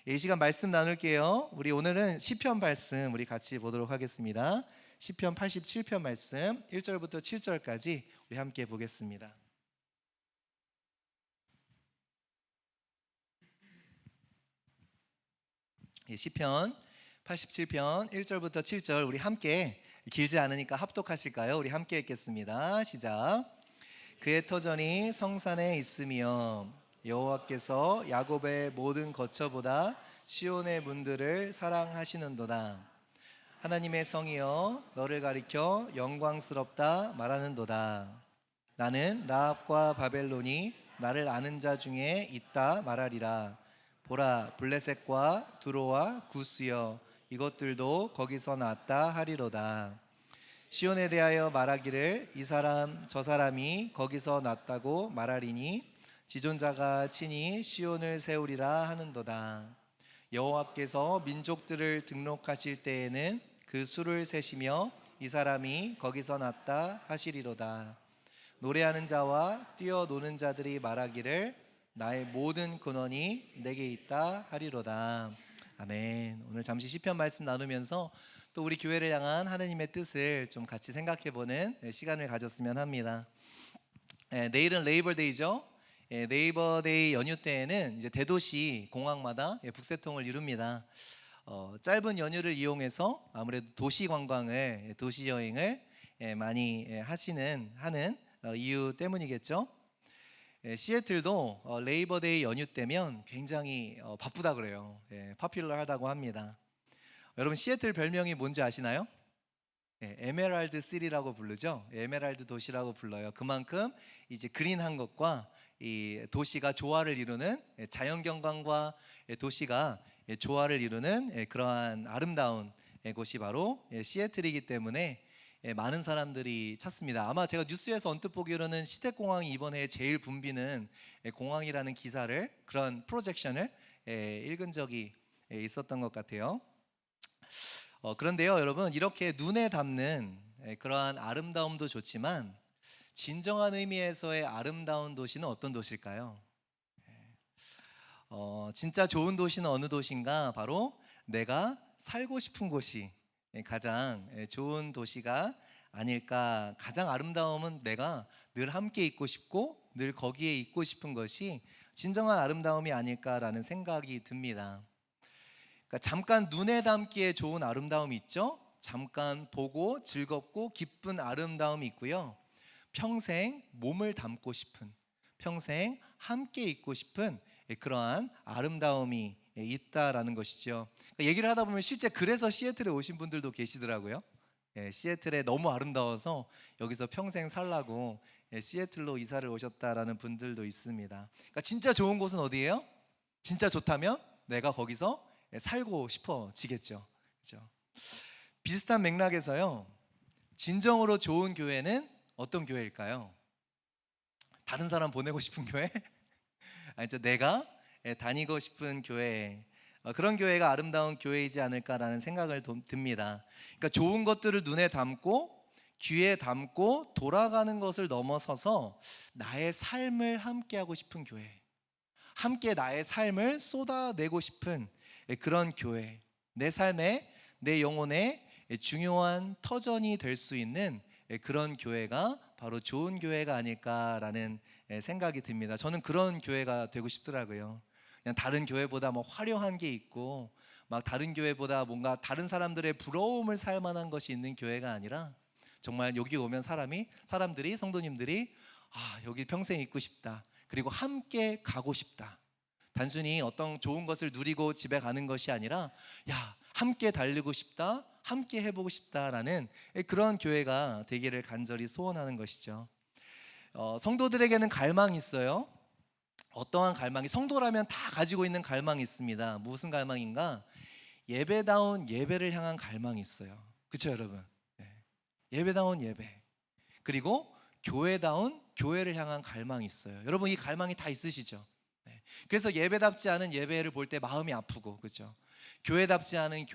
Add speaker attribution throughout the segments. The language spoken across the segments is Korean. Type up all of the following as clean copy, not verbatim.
Speaker 1: 이 시간 말씀 나눌게요. 우리 오늘은 시편 말씀 우리 같이 보도록 하겠습니다. 시편 87편 말씀 1절부터 7절까지 우리 함께 보겠습니다. 시편 87편 1절부터 7절 우리 함께, 길지 않으니까 합독하실까요? 우리 함께 읽겠습니다. 시작. 그의 터전이 성산에 있으며 여호와께서 야곱의 모든 거처보다 시온의 문들을 사랑하시는도다. 하나님의 성이여 너를 가리켜 영광스럽다 말하는도다. 나는 라합과 바벨론이 나를 아는 자 중에 있다 말하리라. 보라, 블레셋과 두로와 구스여 이것들도 거기서 났다 하리로다. 시온에 대하여 말하기를 이 사람 저 사람이 거기서 났다고 말하리니 지존자가 친히 시온을 세우리라 하는도다. 여호와께서 민족들을 등록하실 때에는 그 수를 세시며 이 사람이 거기서 났다 하시리로다. 노래하는 자와 뛰어노는 자들이 말하기를 나의 모든 근원이 내게 있다 하리로다. 아멘. 오늘 잠시 시편 말씀 나누면서 또 우리 교회를 향한 하나님의 뜻을 좀 같이 생각해보는 시간을 가졌으면 합니다. 내일은 레이버데이죠. 네이버데이 연휴 때에는 이제 대도시 공항마다 북새통을 이룹니다. 짧은 연휴를 이용해서 아무래도 도시 관광을, 도시 여행을 많이 하는 이유 때문이겠죠. 시애틀도 레이버데이 연휴 때면 굉장히 바쁘다 그래요. 파퓰러하다고 합니다. 여러분, 시애틀 별명이 뭔지 아시나요? 에메랄드 시리라고 부르죠. 에메랄드 도시라고 불러요. 그만큼 이제 그린한 것과 이 도시가 조화를 이루는, 자연경관과 도시가 조화를 이루는 그러한 아름다운 곳이 바로 시애틀이기 때문에 많은 사람들이 찾습니다. 아마 제가 뉴스에서 언뜻 보기로는 시대공항이 이번 해에 제일 붐비는 공항이라는 기사를, 그런 프로젝션을 읽은 적이 있었던 것 같아요. 그런데요, 여러분, 이렇게 눈에 담는 그러한 아름다움도 좋지만 진정한 의미에서의 아름다운 도시는 어떤 도시일까요? 진짜 좋은 도시는 어느 도시인가? 바로 내가 살고 싶은 곳이 가장 좋은 도시가 아닐까. 가장 아름다움은 내가 늘 함께 있고 싶고 늘 거기에 있고 싶은 것이 진정한 아름다움이 아닐까라는 생각이 듭니다. 그러니까 잠깐 눈에 담기에 좋은 아름다움이 있죠. 잠깐 보고 즐겁고 기쁜 아름다움이 있고요. 평생 몸을 담고 싶은, 평생 함께 있고 싶은 그러한 아름다움이 있다라는 것이죠. 얘기를 하다 보면 실제 그래서 시애틀에 오신 분들도 계시더라고요. 시애틀에 너무 아름다워서 여기서 평생 살라고 시애틀로 이사를 오셨다라는 분들도 있습니다. 그러니까 진짜 좋은 곳은 어디예요? 진짜 좋다면 내가 거기서 살고 싶어지겠죠. 그렇죠? 비슷한 맥락에서요, 진정으로 좋은 교회는 어떤 교회일까요? 다른 사람 보내고 싶은 교회? 아니죠, 내가 다니고 싶은 교회. 그런 교회가 아름다운 교회이지 않을까라는 생각을 듭니다. 그러니까 좋은 것들을 눈에 담고 귀에 담고 돌아가는 것을 넘어서서 나의 삶을 함께 하고 싶은 교회, 함께 나의 삶을 쏟아내고 싶은 그런 교회, 내 삶에, 내 영혼에 중요한 터전이 될 수 있는 그런 교회가 바로 좋은 교회가 아닐까라는 생각이 듭니다. 저는 그런 교회가 되고 싶더라고요. 그냥 다른 교회보다 뭐 화려한 게 있고 막 다른 교회보다 뭔가 다른 사람들의 부러움을 살 만한 것이 있는 교회가 아니라 정말 여기 오면 사람들이, 성도님들이 여기 평생 있고 싶다, 그리고 함께 가고 싶다, 단순히 어떤 좋은 것을 누리고 집에 가는 것이 아니라 함께 달리고 싶다, 함께 해보고 싶다라는 그런 교회가 되기를 간절히 소원하는 것이죠. 성도들에게는 갈망이 있어요. 어떠한 갈망이? 성도라면 다 가지고 있는 갈망이 있습니다. 무슨 갈망인가? 예배다운 예배를 향한 갈망이 있어요. 그렇죠, 여러분? 예배다운 예배, 그리고 교회다운 교회를 향한 갈망이 있어요. 여러분, 이 갈망이 다 있으시죠? 그래서 예배답지 않은 예배를 볼 때 마음이 아프고, 그렇죠? 교회답지 않은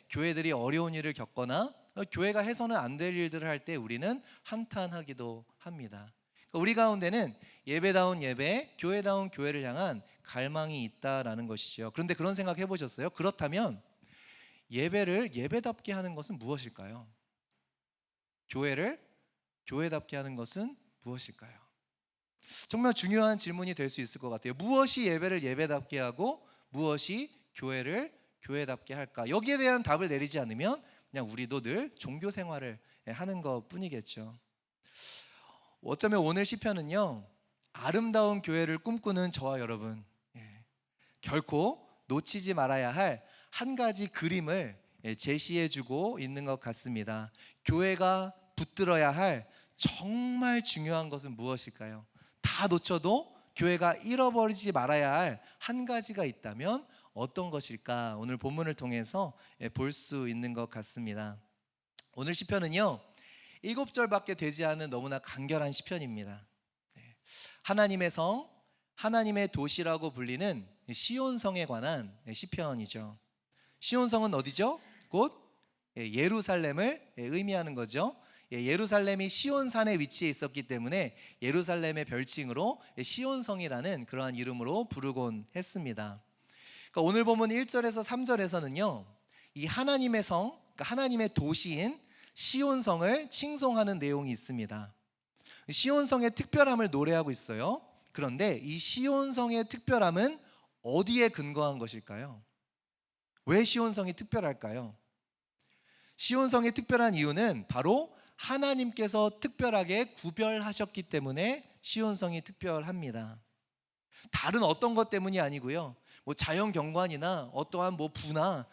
Speaker 1: 교회들이 어려운 일을 겪거나 교회가 해서는 안 될 일들을 할 때 우리는 한탄하기도 합니다. 우리 가운데는 예배다운 예배, 교회다운 교회를 향한 갈망이 있다라는 것이죠. 그런데 그런 생각 해보셨어요? 그렇다면 예배를 예배답게 하는 것은 무엇일까요? 교회를 교회답게 하는 것은 무엇일까요? 정말 중요한 질문이 될 수 있을 것 같아요. 무엇이 예배를 예배답게 하고 무엇이 교회를 교회답게 할까? 여기에 대한 답을 내리지 않으면 그냥 우리도 늘 종교 생활을 하는 것 뿐이겠죠. 어쩌면 오늘 시편은요, 아름다운 교회를 꿈꾸는 저와 여러분, 결코 놓치지 말아야 할 한 가지 그림을 제시해주고 있는 것 같습니다. 교회가 붙들어야 할 정말 중요한 것은 무엇일까요? 다 놓쳐도 교회가 잃어버리지 말아야 할 한 가지가 있다면 어떤 것일까? 오늘 본문을 통해서 볼 수 있는 것 같습니다. 오늘 시편은요, 7절밖에 되지 않은 너무나 간결한 시편입니다. 하나님의 성, 하나님의 도시라고 불리는 시온성에 관한 시편이죠. 시온성은 어디죠? 곧 예루살렘을 의미하는 거죠. 예루살렘이 시온산에 위치해 있었기 때문에 예루살렘의 별칭으로 시온성이라는 그러한 이름으로 부르곤 했습니다. 그러니까 오늘 본문 1절에서 3절에서는요, 이 하나님의 성, 그러니까 하나님의 도시인 시온성을 칭송하는 내용이 있습니다. 시온성의 특별함을 노래하고 있어요. 그런데 이 시온성의 특별함은 어디에 근거한 것일까요? 왜 시온성이 특별할까요? 시온성의 특별한 이유는 바로 하나님께서 특별하게 구별하셨기 때문에 시온성이 특별합니다. 다른 어떤 것 때문이 아니고요, 자연 경관이나 어떠한 부나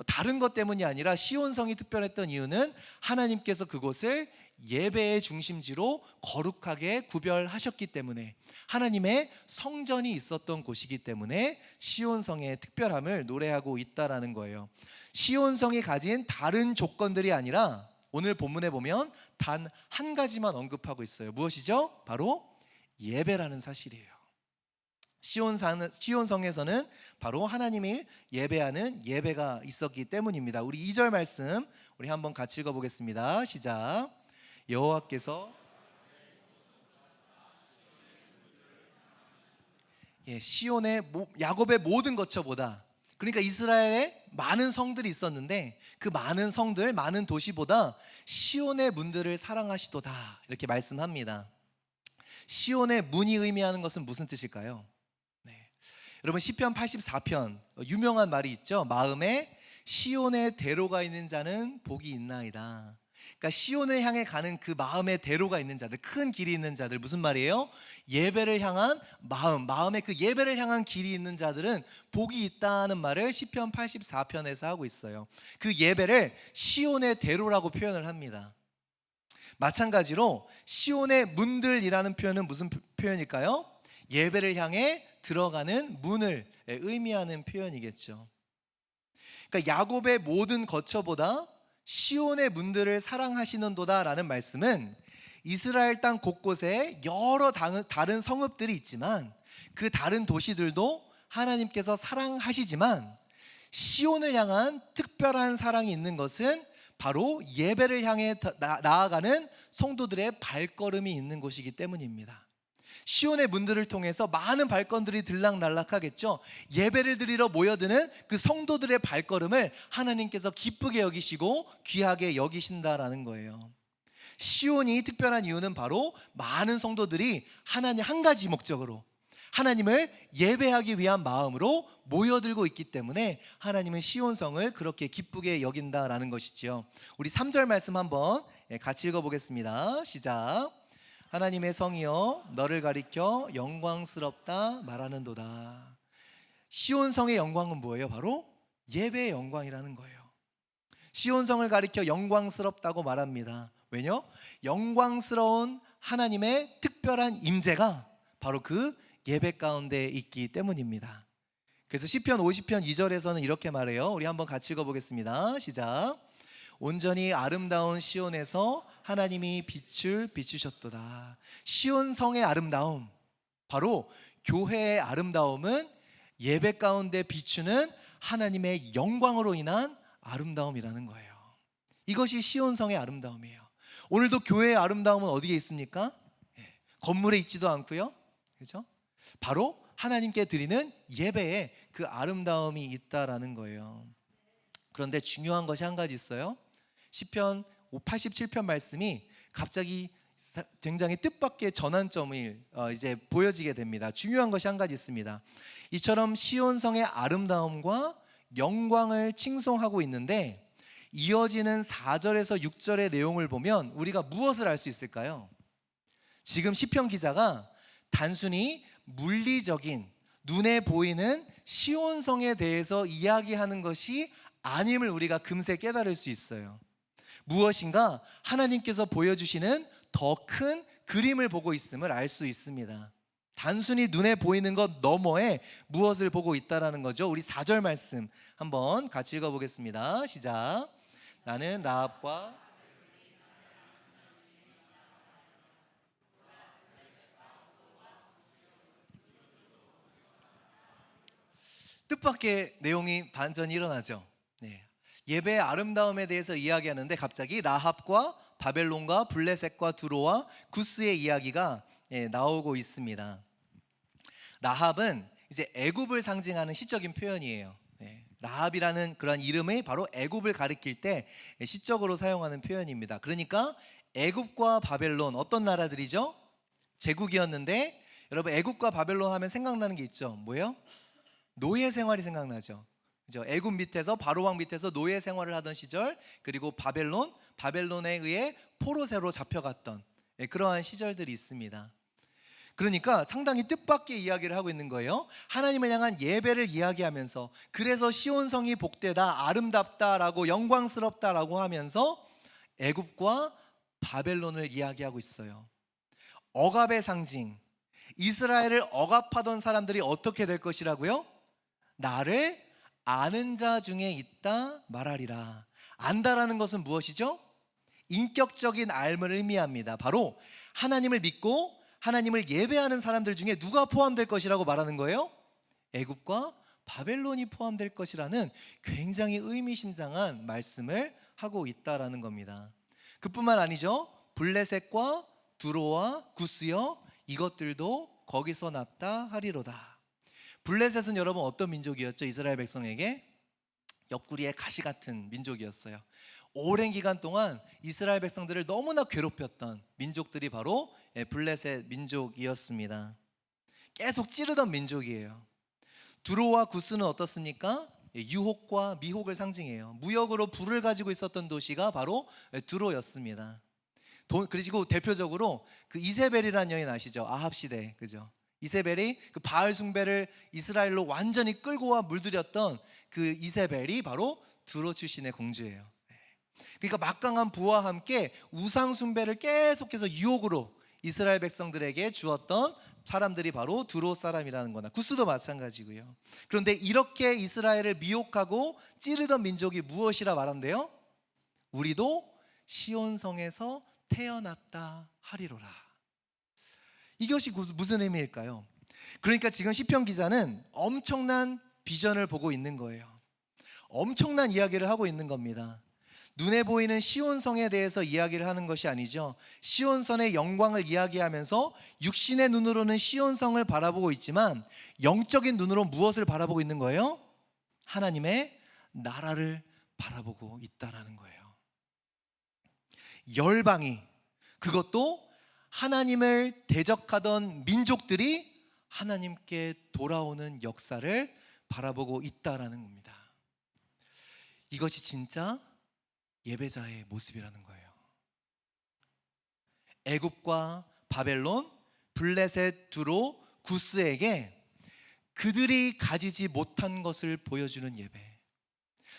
Speaker 1: 다른 것 때문이 아니라 시온성이 특별했던 이유는 하나님께서 그곳을 예배의 중심지로 거룩하게 구별하셨기 때문에, 하나님의 성전이 있었던 곳이기 때문에 시온성의 특별함을 노래하고 있다라는 거예요. 시온성이 가진 다른 조건들이 아니라 오늘 본문에 보면 단 한 가지만 언급하고 있어요. 무엇이죠? 바로 예배라는 사실이에요. 시온성에서는 바로 하나님을 예배하는 예배가 있었기 때문입니다. 우리 2절 말씀 우리 한번 같이 읽어보겠습니다. 시작. 여호와께서 시온의 야곱의 모든 거처보다, 그러니까 이스라엘에 많은 성들이 있었는데 그 많은 성들, 많은 도시보다 시온의 문들을 사랑하시도다, 이렇게 말씀합니다. 시온의 문이 의미하는 것은 무슨 뜻일까요? 여러분, 시편 84편 유명한 말이 있죠. 마음에 시온의 대로가 있는 자는 복이 있나이다. 그러니까 시온을 향해 가는 그 마음의 대로가 있는 자들, 큰 길이 있는 자들, 무슨 말이에요? 예배를 향한 마음에 그 예배를 향한 길이 있는 자들은 복이 있다는 말을 시편 84편에서 하고 있어요. 그 예배를 시온의 대로라고 표현을 합니다. 마찬가지로 시온의 문들이라는 표현은 무슨 표현일까요? 예배를 향해 들어가는 문을 의미하는 표현이겠죠. 그러니까 야곱의 모든 거처보다 시온의 문들을 사랑하시는도다라는 말씀은 이스라엘 땅 곳곳에 여러 다른 성읍들이 있지만 그 다른 도시들도 하나님께서 사랑하시지만 시온을 향한 특별한 사랑이 있는 것은 바로 예배를 향해 나아가는 성도들의 발걸음이 있는 곳이기 때문입니다. 시온의 문들을 통해서 많은 발걸음들이 들락날락하겠죠. 예배를 드리러 모여드는 그 성도들의 발걸음을 하나님께서 기쁘게 여기시고 귀하게 여기신다라는 거예요. 시온이 특별한 이유는 바로 많은 성도들이 하나님 한 가지 목적으로, 하나님을 예배하기 위한 마음으로 모여들고 있기 때문에 하나님은 시온성을 그렇게 기쁘게 여긴다라는 것이죠. 우리 3절 말씀 한번 같이 읽어보겠습니다. 시작. 하나님의 성이여 너를 가리켜 영광스럽다 말하는도다. 시온성의 영광은 뭐예요? 바로 예배의 영광이라는 거예요. 시온성을 가리켜 영광스럽다고 말합니다. 왜냐? 영광스러운 하나님의 특별한 임재가 바로 그 예배 가운데 있기 때문입니다. 그래서 시편 50편 2절에서는 이렇게 말해요. 우리 한번 같이 읽어보겠습니다. 시작. 온전히 아름다운 시온에서 하나님이 빛을 비추셨도다. 시온성의 아름다움, 바로 교회의 아름다움은 예배 가운데 비추는 하나님의 영광으로 인한 아름다움이라는 거예요. 이것이 시온성의 아름다움이에요. 오늘도 교회의 아름다움은 어디에 있습니까? 건물에 있지도 않고요. 그죠? 바로 하나님께 드리는 예배에 그 아름다움이 있다라는 거예요. 그런데 중요한 것이 한 가지 있어요. 시편 87편 말씀이 갑자기 굉장히 뜻밖의 전환점을 이제 보여지게 됩니다. 중요한 것이 한 가지 있습니다. 이처럼 시온성의 아름다움과 영광을 칭송하고 있는데 이어지는 4절에서 6절의 내용을 보면 우리가 무엇을 알 수 있을까요? 지금 시편 기자가 단순히 물리적인 눈에 보이는 시온성에 대해서 이야기하는 것이 아님을 우리가 금세 깨달을 수 있어요. 무엇인가 하나님께서 보여주시는 더 큰 그림을 보고 있음을 알 수 있습니다. 단순히 눈에 보이는 것 너머에 무엇을 보고 있다라는 거죠. 우리 4절 말씀 한번 같이 읽어보겠습니다. 시작. 나는 라합과 뜻밖의 내용이 반전이 일어나죠. 네. 예배의 아름다움에 대해서 이야기하는데 갑자기 라합과 바벨론과 블레셋과 두로와 구스의 이야기가 나오고 있습니다. 라합은 이제 애굽을 상징하는 시적인 표현이에요. 라합이라는 그런 이름이 바로 애굽을 가리킬 때 시적으로 사용하는 표현입니다. 그러니까 애굽과 바벨론 어떤 나라들이죠? 제국이었는데 여러분 애굽과 바벨론 하면 생각나는 게 있죠. 뭐예요? 노예 생활이 생각나죠. 그죠? 애굽 밑에서 바로왕 밑에서 노예 생활을 하던 시절, 그리고 바벨론에 의해 포로새로 잡혀갔던 그러한 시절들이 있습니다. 그러니까 상당히 뜻밖의 이야기를 하고 있는 거예요. 하나님을 향한 예배를 이야기하면서 그래서 시온성이 복되다, 아름답다라고 영광스럽다라고 하면서 애굽과 바벨론을 이야기하고 있어요. 억압의 상징, 이스라엘을 억압하던 사람들이 어떻게 될 것이라고요? 나를 아는 자 중에 있다 말하리라. 안다라는 것은 무엇이죠? 인격적인 알을 의미합니다. 바로 하나님을 믿고 하나님을 예배하는 사람들 중에 누가 포함될 것이라고 말하는 거예요? 애굽과 바벨론이 포함될 것이라는 굉장히 의미심장한 말씀을 하고 있다라는 겁니다. 그뿐만 아니죠. 블레셋과 두로와 구스여 이것들도 거기서 났다 하리로다. 블레셋은 여러분 어떤 민족이었죠? 이스라엘 백성에게 옆구리에 가시 같은 민족이었어요. 오랜 기간 동안 이스라엘 백성들을 너무나 괴롭혔던 민족들이 바로 블레셋 민족이었습니다. 계속 찌르던 민족이에요. 두로와 구스는 어떻습니까? 유혹과 미혹을 상징해요. 무역으로 부를 가지고 있었던 도시가 바로 두로였습니다. 그리고 대표적으로 그 이세벨이라는 여인 아시죠? 아합 시대, 그죠? 이세벨이 그 바알 숭배를 이스라엘로 완전히 끌고 와 물들였던 그 이세벨이 바로 두로 출신의 공주예요. 그러니까 막강한 부와 함께 우상 숭배를 계속해서 유혹으로 이스라엘 백성들에게 주었던 사람들이 바로 두로 사람이라는 거나 구스도 마찬가지고요. 그런데 이렇게 이스라엘을 미혹하고 찌르던 민족이 무엇이라 말한대요? 우리도 시온성에서 태어났다 하리로라. 이것이 무슨 의미일까요? 그러니까 지금 시편 기자는 엄청난 비전을 보고 있는 거예요. 엄청난 이야기를 하고 있는 겁니다. 눈에 보이는 시온성에 대해서 이야기를 하는 것이 아니죠. 시온성의 영광을 이야기하면서 육신의 눈으로는 시온성을 바라보고 있지만 영적인 눈으로 무엇을 바라보고 있는 거예요? 하나님의 나라를 바라보고 있다라는 거예요. 열방이, 그것도 하나님을 대적하던 민족들이 하나님께 돌아오는 역사를 바라보고 있다라는 겁니다. 이것이 진짜 예배자의 모습이라는 거예요. 애굽과 바벨론, 블레셋, 두로, 구스에게 그들이 가지지 못한 것을 보여주는 예배.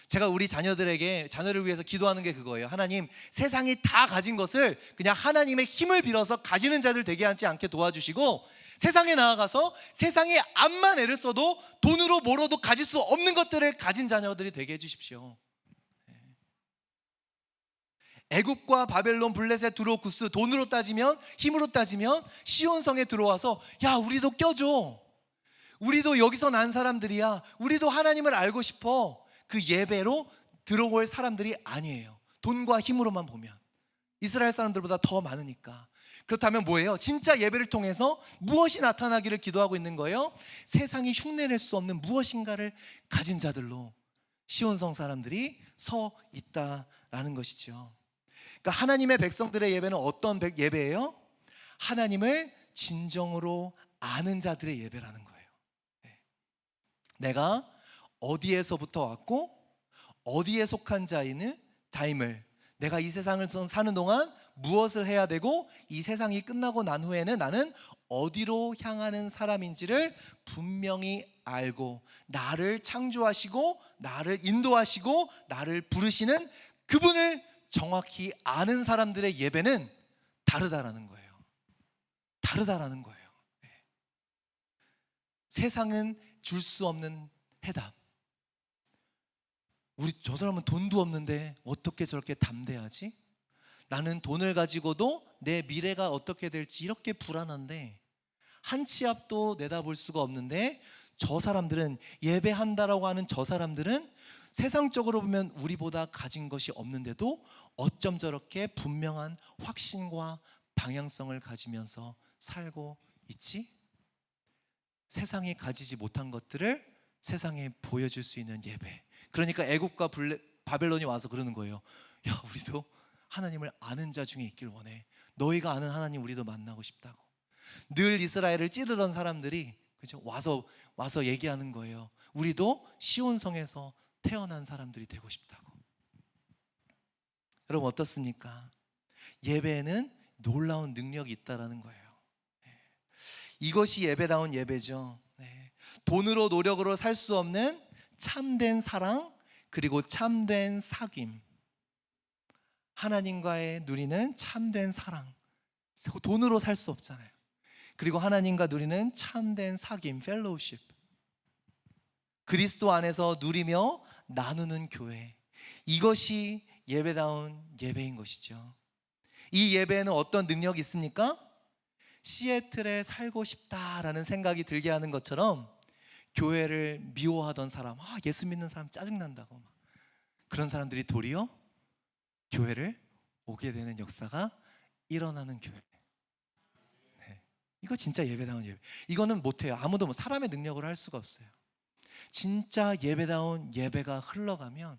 Speaker 1: 제가 우리 자녀를 위해서 기도하는 게 그거예요. 하나님, 세상이 다 가진 것을 그냥 하나님의 힘을 빌어서 가지는 자들 되게 하지 않게 도와주시고, 세상에 나아가서 세상에 암만 애를 써도 돈으로 뭐로도 가질 수 없는 것들을 가진 자녀들이 되게 해주십시오. 애굽과 바벨론, 블레셋, 두로, 구스, 돈으로 따지면, 힘으로 따지면 시온성에 들어와서 야, 우리도 껴줘, 우리도 여기서 난 사람들이야, 우리도 하나님을 알고 싶어, 그 예배로 들어올 사람들이 아니에요. 돈과 힘으로만 보면 이스라엘 사람들보다 더 많으니까. 그렇다면 뭐예요? 진짜 예배를 통해서 무엇이 나타나기를 기도하고 있는 거예요? 세상이 흉내낼 수 없는 무엇인가를 가진 자들로 시온성 사람들이 서 있다라는 것이죠. 그러니까 하나님의 백성들의 예배는 어떤 예배예요? 하나님을 진정으로 아는 자들의 예배라는 거예요. 내가 어디에서부터 왔고 어디에 속한 자임을, 내가 이 세상을 사는 동안 무엇을 해야 되고 이 세상이 끝나고 난 후에는 나는 어디로 향하는 사람인지를 분명히 알고, 나를 창조하시고 나를 인도하시고 나를 부르시는 그분을 정확히 아는 사람들의 예배는 다르다라는 거예요. 다르다라는 거예요. 세상은 줄 수 없는 해답. 저 사람은 돈도 없는데 어떻게 저렇게 담대하지? 나는 돈을 가지고도 내 미래가 어떻게 될지 이렇게 불안한데 한 치 앞도 내다볼 수가 없는데, 저 사람들은, 예배한다라고 하는 저 사람들은 세상적으로 보면 우리보다 가진 것이 없는데도 어쩜 저렇게 분명한 확신과 방향성을 가지면서 살고 있지? 세상이 가지지 못한 것들을 세상에 보여줄 수 있는 예배. 그러니까 애국과 바벨론이 와서 그러는 거예요. 야, 우리도 하나님을 아는 자 중에 있길 원해. 너희가 아는 하나님 우리도 만나고 싶다고. 늘 이스라엘을 찌르던 사람들이, 그죠? 와서 얘기하는 거예요. 우리도 시온성에서 태어난 사람들이 되고 싶다고. 여러분 어떻습니까? 예배에는 놀라운 능력이 있다라는 거예요. 이것이 예배다운 예배죠. 돈으로 노력으로 살 수 없는 참된 사랑, 그리고 참된 사귐. 하나님과의 누리는 참된 사랑. 돈으로 살 수 없잖아요. 그리고 하나님과 누리는 참된 사귐, 펠로우십. 그리스도 안에서 누리며 나누는 교회. 이것이 예배다운 예배인 것이죠. 이 예배에는 어떤 능력이 있습니까? 시애틀에 살고 싶다라는 생각이 들게 하는 것처럼 교회를 미워하던 사람, 예수 믿는 사람 짜증난다고, 그런 사람들이 도리어 교회를 오게 되는 역사가 일어나는 교회. 이거 진짜 예배다운 예배. 이거는 못해요. 아무도 사람의 능력으로 할 수가 없어요. 진짜 예배다운 예배가 흘러가면,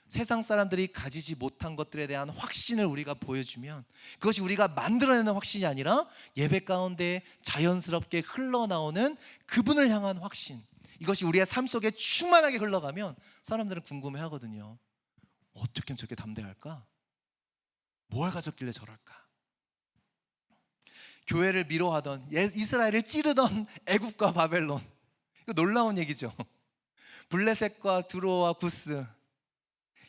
Speaker 1: 세상 사람들이 가지지 못한 것들에 대한 확신을 우리가 보여주면, 그것이 우리가 만들어내는 확신이 아니라 예배 가운데 자연스럽게 흘러나오는 그분을 향한 확신, 이것이 우리의 삶 속에 충만하게 흘러가면 사람들은 궁금해 하거든요. 어떻게 저렇게 담대할까? 뭘 가졌길래 저럴까? 교회를 미워하던, 이스라엘을 찌르던 애굽과 바벨론, 이거 놀라운 얘기죠. 블레셋과 두로와 구스,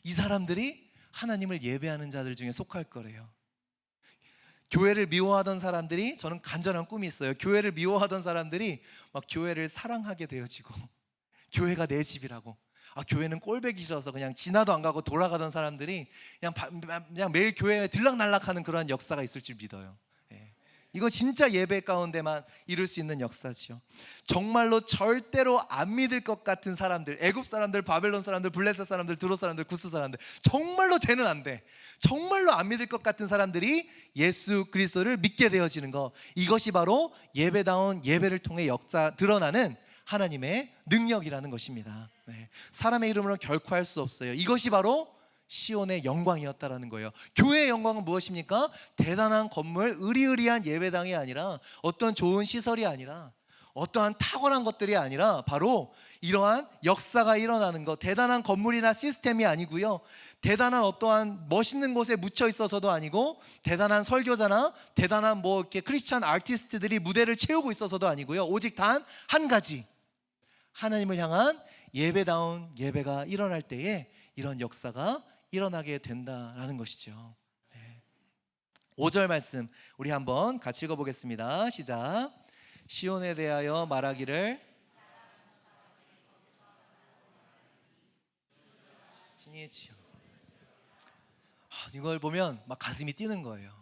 Speaker 1: 이 사람들이 하나님을 예배하는 자들 중에 속할 거래요. 교회를 미워하던 사람들이, 저는 간절한 꿈이 있어요. 교회를 미워하던 사람들이 막 교회를 사랑하게 되어지고, 교회가 내 집이라고, 교회는 꼴보기 싫어서 그냥 지나도 안 가고 돌아가던 사람들이 그냥 매일 교회에 들락날락하는 그러한 역사가 있을 줄 믿어요. 이거 진짜 예배 가운데만 이룰 수 있는 역사죠. 정말로 절대로 안 믿을 것 같은 사람들, 애굽 사람들, 바벨론 사람들, 블레셋 사람들, 두로 사람들, 구스 사람들, 정말로 쟤는 안 돼, 정말로 안 믿을 것 같은 사람들이 예수 그리스도를 믿게 되어지는 거, 이것이 바로 예배다운 예배를 통해 드러나는 하나님의 능력이라는 것입니다. 사람의 이름으로 결코 할 수 없어요. 이것이 바로 시온의 영광이었다라는 거예요. 교회의 영광은 무엇입니까? 대단한 건물, 의리의리한 예배당이 아니라, 어떤 좋은 시설이 아니라, 어떠한 탁월한 것들이 아니라, 바로 이러한 역사가 일어나는 것. 대단한 건물이나 시스템이 아니고요, 대단한 어떠한 멋있는 곳에 묻혀 있어서도 아니고, 대단한 설교자나 대단한 이렇게 크리스찬 아티스트들이 무대를 채우고 있어서도 아니고요, 오직 단 한 가지, 하나님을 향한 예배다운 예배가 일어날 때에 이런 역사가 일어나게 된다라는 것이죠. 5절 말씀 우리 한번 같이 읽어보겠습니다. 시작. 시온에 대하여 말하기를 신이 지어. 이걸 보면 막 가슴이 뛰는 거예요.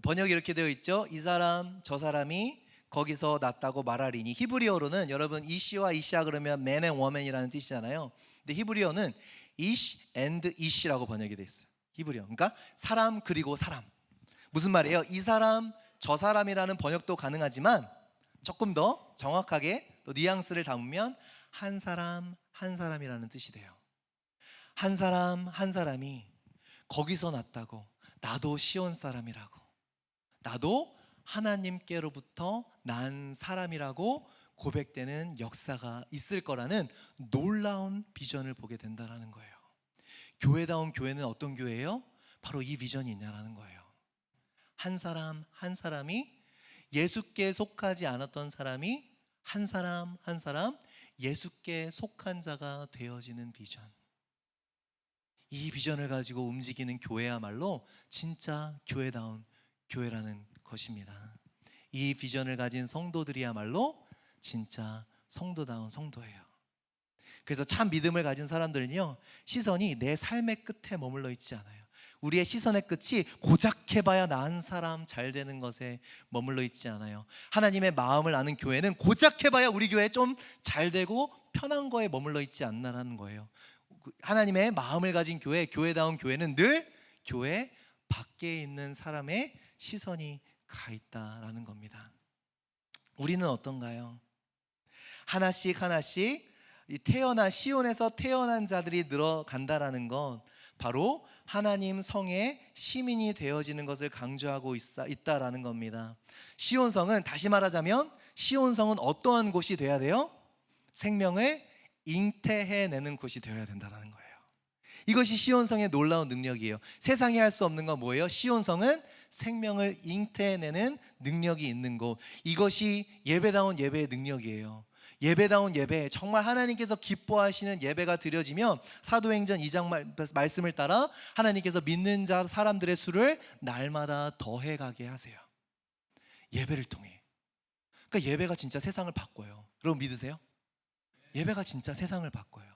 Speaker 1: 번역이 이렇게 되어 있죠. 이 사람 저 사람이 거기서 났다고 말하리니. 히브리어로는, 여러분 이시와 이시아 그러면 man and woman이라는 뜻이잖아요. 근데 히브리어는 ish and ish라고 번역이 되어 있어요. 히브리어, 그러니까 사람 그리고 사람. 무슨 말이에요? 이 사람 저 사람이라는 번역도 가능하지만 조금 더 정확하게 또 뉘앙스를 담으면 한 사람 한 사람이라는 뜻이 돼요. 한 사람 한 사람이 거기서 났다고, 나도 시온 사람이라고, 나도 하나님께로부터 난 사람이라고 고백되는 역사가 있을 거라는 놀라운 비전을 보게 된다는 거예요. 교회다운 교회는 어떤 교회예요? 바로 이 비전이 있냐라는 거예요. 한 사람 한 사람이, 예수께 속하지 않았던 사람이 한 사람 한 사람 예수께 속한 자가 되어지는 비전. 이 비전을 가지고 움직이는 교회야말로 진짜 교회다운 교회라는 것입니다. 이 비전을 가진 성도들이야말로 진짜 성도다운 성도예요. 그래서 참 믿음을 가진 사람들은요, 시선이 내 삶의 끝에 머물러 있지 않아요. 우리의 시선의 끝이 고작 해봐야 나은 사람 잘 되는 것에 머물러 있지 않아요. 하나님의 마음을 아는 교회는 고작 해봐야 우리 교회 좀 잘 되고 편한 거에 머물러 있지 않나라는 거예요. 하나님의 마음을 가진 교회, 교회다운 교회는 늘 교회 밖에 있는 사람의 시선이 가 있다라는 겁니다. 우리는 어떤가요? 하나씩 하나씩 시온에서 태어난 자들이 늘어간다라는 건 바로 하나님 성의 시민이 되어지는 것을 강조하고 있다라는 겁니다. 시온성은, 다시 말하자면 시온성은 어떠한 곳이 되어야 돼요? 생명을 잉태해내는 곳이 되어야 된다는 거예요. 이것이 시온성의 놀라운 능력이에요. 세상이 할 수 없는 건 뭐예요? 시온성은 생명을 잉태해내는 능력이 있는 곳. 이것이 예배다운 예배의 능력이에요. 예배다운 예배, 정말 하나님께서 기뻐하시는 예배가 드려지면 사도행전 2장 말씀을 따라 하나님께서 믿는 자 사람들의 수를 날마다 더해가게 하세요. 예배를 통해. 그러니까 예배가 진짜 세상을 바꿔요. 여러분 믿으세요? 예배가 진짜 세상을 바꿔요.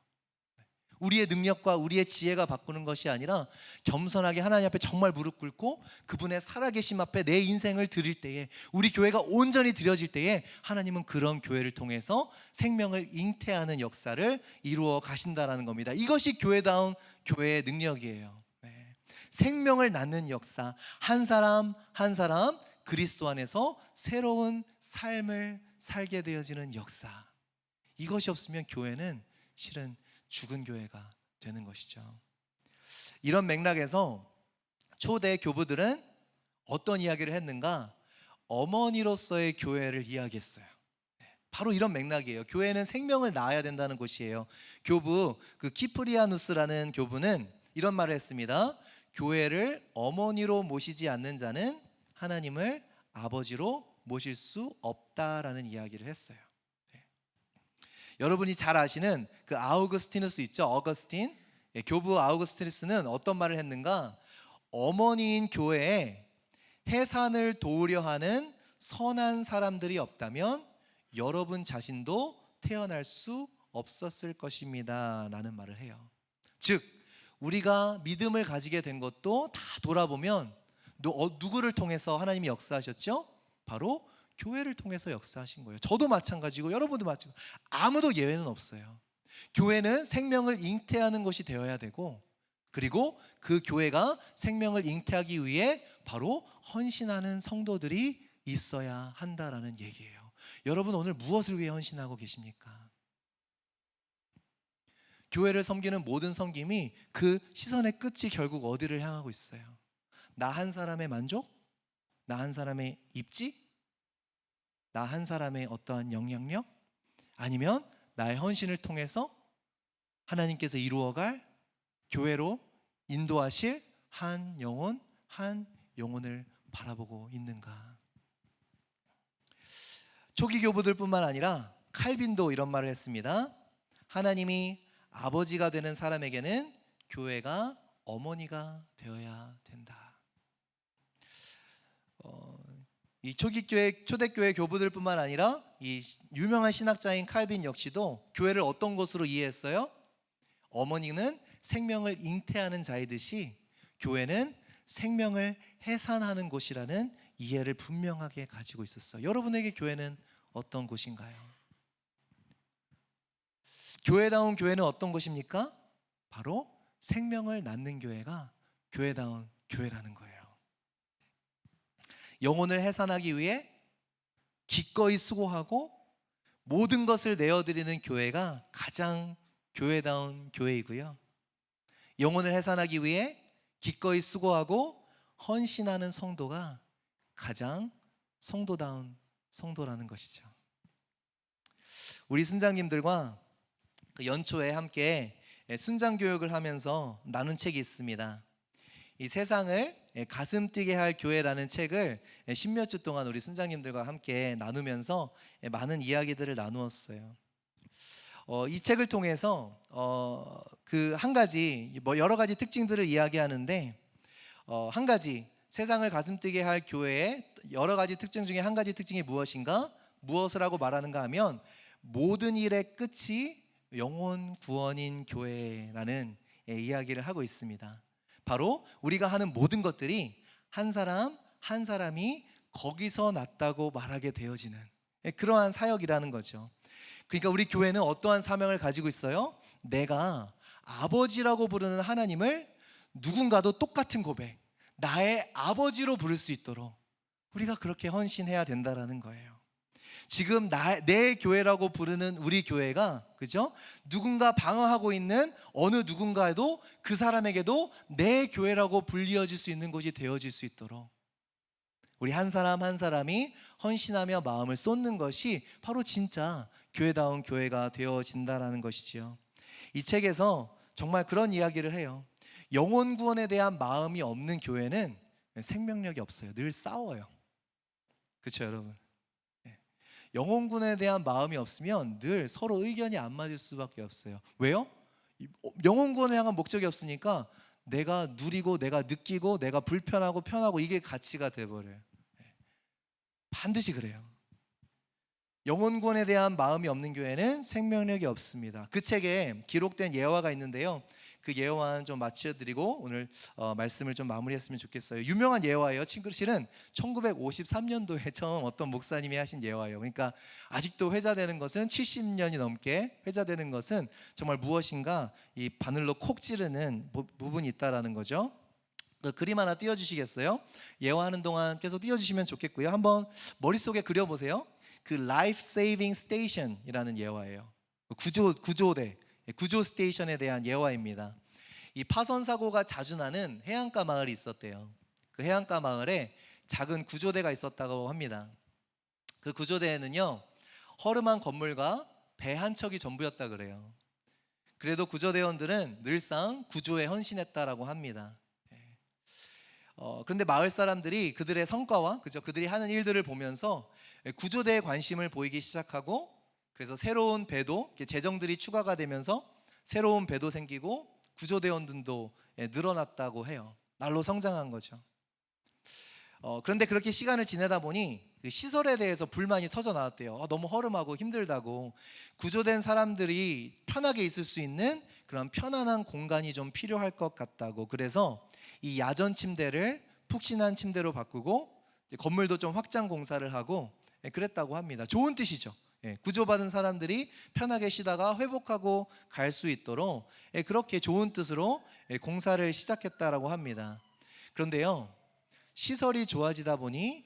Speaker 1: 우리의 능력과 우리의 지혜가 바꾸는 것이 아니라 겸손하게 하나님 앞에 정말 무릎 꿇고 그분의 살아계심 앞에 내 인생을 드릴 때에, 우리 교회가 온전히 드려질 때에 하나님은 그런 교회를 통해서 생명을 잉태하는 역사를 이루어 가신다라는 겁니다. 이것이 교회다운 교회의 능력이에요. 네. 생명을 낳는 역사, 한 사람 한 사람 그리스도 안에서 새로운 삶을 살게 되어지는 역사. 이것이 없으면 교회는 실은 죽은 교회가 되는 것이죠. 이런 맥락에서 초대 교부들은 어떤 이야기를 했는가? 어머니로서의 교회를 이야기했어요. 바로 이런 맥락이에요. 교회는 생명을 낳아야 된다는 곳이에요. 교부 키프리아누스라는 교부는 이런 말을 했습니다. 교회를 어머니로 모시지 않는 자는 하나님을 아버지로 모실 수 없다라는 이야기를 했어요. 여러분이 잘 아시는 그 아우구스티누스 있죠? 어거스틴. 교부 아우구스티누스는 어떤 말을 했는가? 어머니인 교회에 해산을 도우려 하는 선한 사람들이 없다면 여러분 자신도 태어날 수 없었을 것입니다 라는 말을 해요. 즉 우리가 믿음을 가지게 된 것도 다 돌아보면 누구를 통해서 하나님이 역사하셨죠? 바로 교회를 통해서 역사하신 거예요. 저도 마찬가지고 여러분도 마찬가지고 아무도 예외는 없어요. 교회는 생명을 잉태하는 것이 되어야 되고, 그리고 그 교회가 생명을 잉태하기 위해 바로 헌신하는 성도들이 있어야 한다라는 얘기예요. 여러분 오늘 무엇을 위해 헌신하고 계십니까? 교회를 섬기는 모든 섬김이 그 시선의 끝이 결국 어디를 향하고 있어요? 나 한 사람의 만족? 나 한 사람의 입지? 나 한 사람의 어떠한 영향력? 아니면 나의 헌신을 통해서 하나님께서 이루어갈 교회로 인도하실 한 영혼을 바라보고 있는가? 초기 교부들뿐만 아니라 칼빈도 이런 말을 했습니다. 하나님이 아버지가 되는 사람에게는 교회가 어머니가 되어야 된다. 이 초대교회 교부들뿐만 아니라 이 유명한 신학자인 칼빈 역시도 교회를 어떤 것으로 이해했어요? 어머니는 생명을 잉태하는 자이듯이 교회는 생명을 해산하는 곳이라는 이해를 분명하게 가지고 있었어요. 여러분에게 교회는 어떤 곳인가요? 교회다운 교회는 어떤 곳입니까? 바로 생명을 낳는 교회가 교회다운 교회라는 거예요. 영혼을 해산하기 위해 기꺼이 수고하고 모든 것을 내어드리는 교회가 가장 교회다운 교회이고요. 영혼을 해산하기 위해 기꺼이 수고하고 헌신하는 성도가 가장 성도다운 성도라는 것이죠. 우리 순장님들과 연초에 함께 순장 교육을 하면서 나눈 책이 있습니다. 이 세상을 가슴 뛰게 할 교회라는 책을 10몇 주 동안 우리 순장님들과 함께 나누면서 많은 이야기들을 나누었어요. 이 책을 통해서 그 한 가지, 여러 가지 특징들을 이야기하는데, 한 가지, 세상을 가슴 뛰게 할 교회의 여러 가지 특징 중에 한 가지 특징이 무엇인가? 무엇을 하고 말하는가 하면 모든 일의 끝이 영혼 구원인 교회라는 이야기를 하고 있습니다. 바로 우리가 하는 모든 것들이 한 사람 한 사람이 거기서 났다고 말하게 되어지는 그러한 사역이라는 거죠. 그러니까 우리 교회는 어떠한 사명을 가지고 있어요? 내가 아버지라고 부르는 하나님을 누군가도 똑같은 고백, 나의 아버지로 부를 수 있도록 우리가 그렇게 헌신해야 된다라는 거예요. 지금 내 교회라고 부르는 우리 교회가, 그죠? 누군가 방어하고 있는 어느 누군가에도 그 사람에게도 내 교회라고 불리어질 수 있는 곳이 되어질 수 있도록 우리 한 사람 한 사람이 헌신하며 마음을 쏟는 것이 바로 진짜 교회다운 교회가 되어진다라는 것이지요. 이 책에서 정말 그런 이야기를 해요. 영혼 구원에 대한 마음이 없는 교회는 생명력이 없어요. 늘 싸워요. 그렇죠, 여러분? 영혼 구원에 대한 마음이 없으면 늘 서로 의견이 안 맞을 수밖에 없어요. 왜요? 영혼 구원을 향한 목적이 없으니까 내가 누리고 내가 느끼고 내가 불편하고 편하고 이게 가치가 돼버려요. 반드시 그래요. 영혼 구원에 대한 마음이 없는 교회는 생명력이 없습니다. 그 책에 기록된 예화가 있는데요. 그 예화는 좀 마쳐드리고 오늘 말씀을 좀 마무리했으면 좋겠어요. 유명한 예화예요. 실은 1953년도에 처음 어떤 목사님이 하신 예화예요. 그러니까 아직도 회자되는 것은 70년이 넘게 회자되는 것은 정말 무엇인가 이 바늘로 콕 찌르는 부분이 있다라는 거죠. 그림 하나 띄워주시겠어요? 예화하는 동안 계속 띄워주시면 좋겠고요. 한번 머릿속에 그려보세요. 그 Life Saving Station이라는 예화예요. 구조대, 구조 스테이션에 대한 예화입니다. 이 파손 사고가 자주 나는 해안가 마을이 있었대요. 그 해안가 마을에 작은 구조대가 있었다고 합니다. 그 구조대에는요, 허름한 건물과 배 한 척이 전부였다 그래요. 그래도 구조대원들은 늘상 구조에 헌신했다라고 합니다. 그런데 마을 사람들이 그들의 성과와 그들이 하는 일들을 보면서 구조대에 관심을 보이기 시작하고, 그래서 새로운 배도 재정들이 추가가 되면서 새로운 배도 생기고 구조대원들도 늘어났다고 해요. 날로 성장한 거죠. 그런데 그렇게 시간을 지내다 보니 그 시설에 대해서 불만이 터져 나왔대요. 너무 허름하고 힘들다고. 구조된 사람들이 편하게 있을 수 있는 그런 편안한 공간이 좀 필요할 것 같다고. 그래서 이 야전 침대를 푹신한 침대로 바꾸고 건물도 좀 확장 공사를 하고 그랬다고 합니다. 좋은 뜻이죠. 구조받은 사람들이 편하게 쉬다가 회복하고 갈 수 있도록 그렇게 좋은 뜻으로 공사를 시작했다라고 합니다. 그런데요, 시설이 좋아지다 보니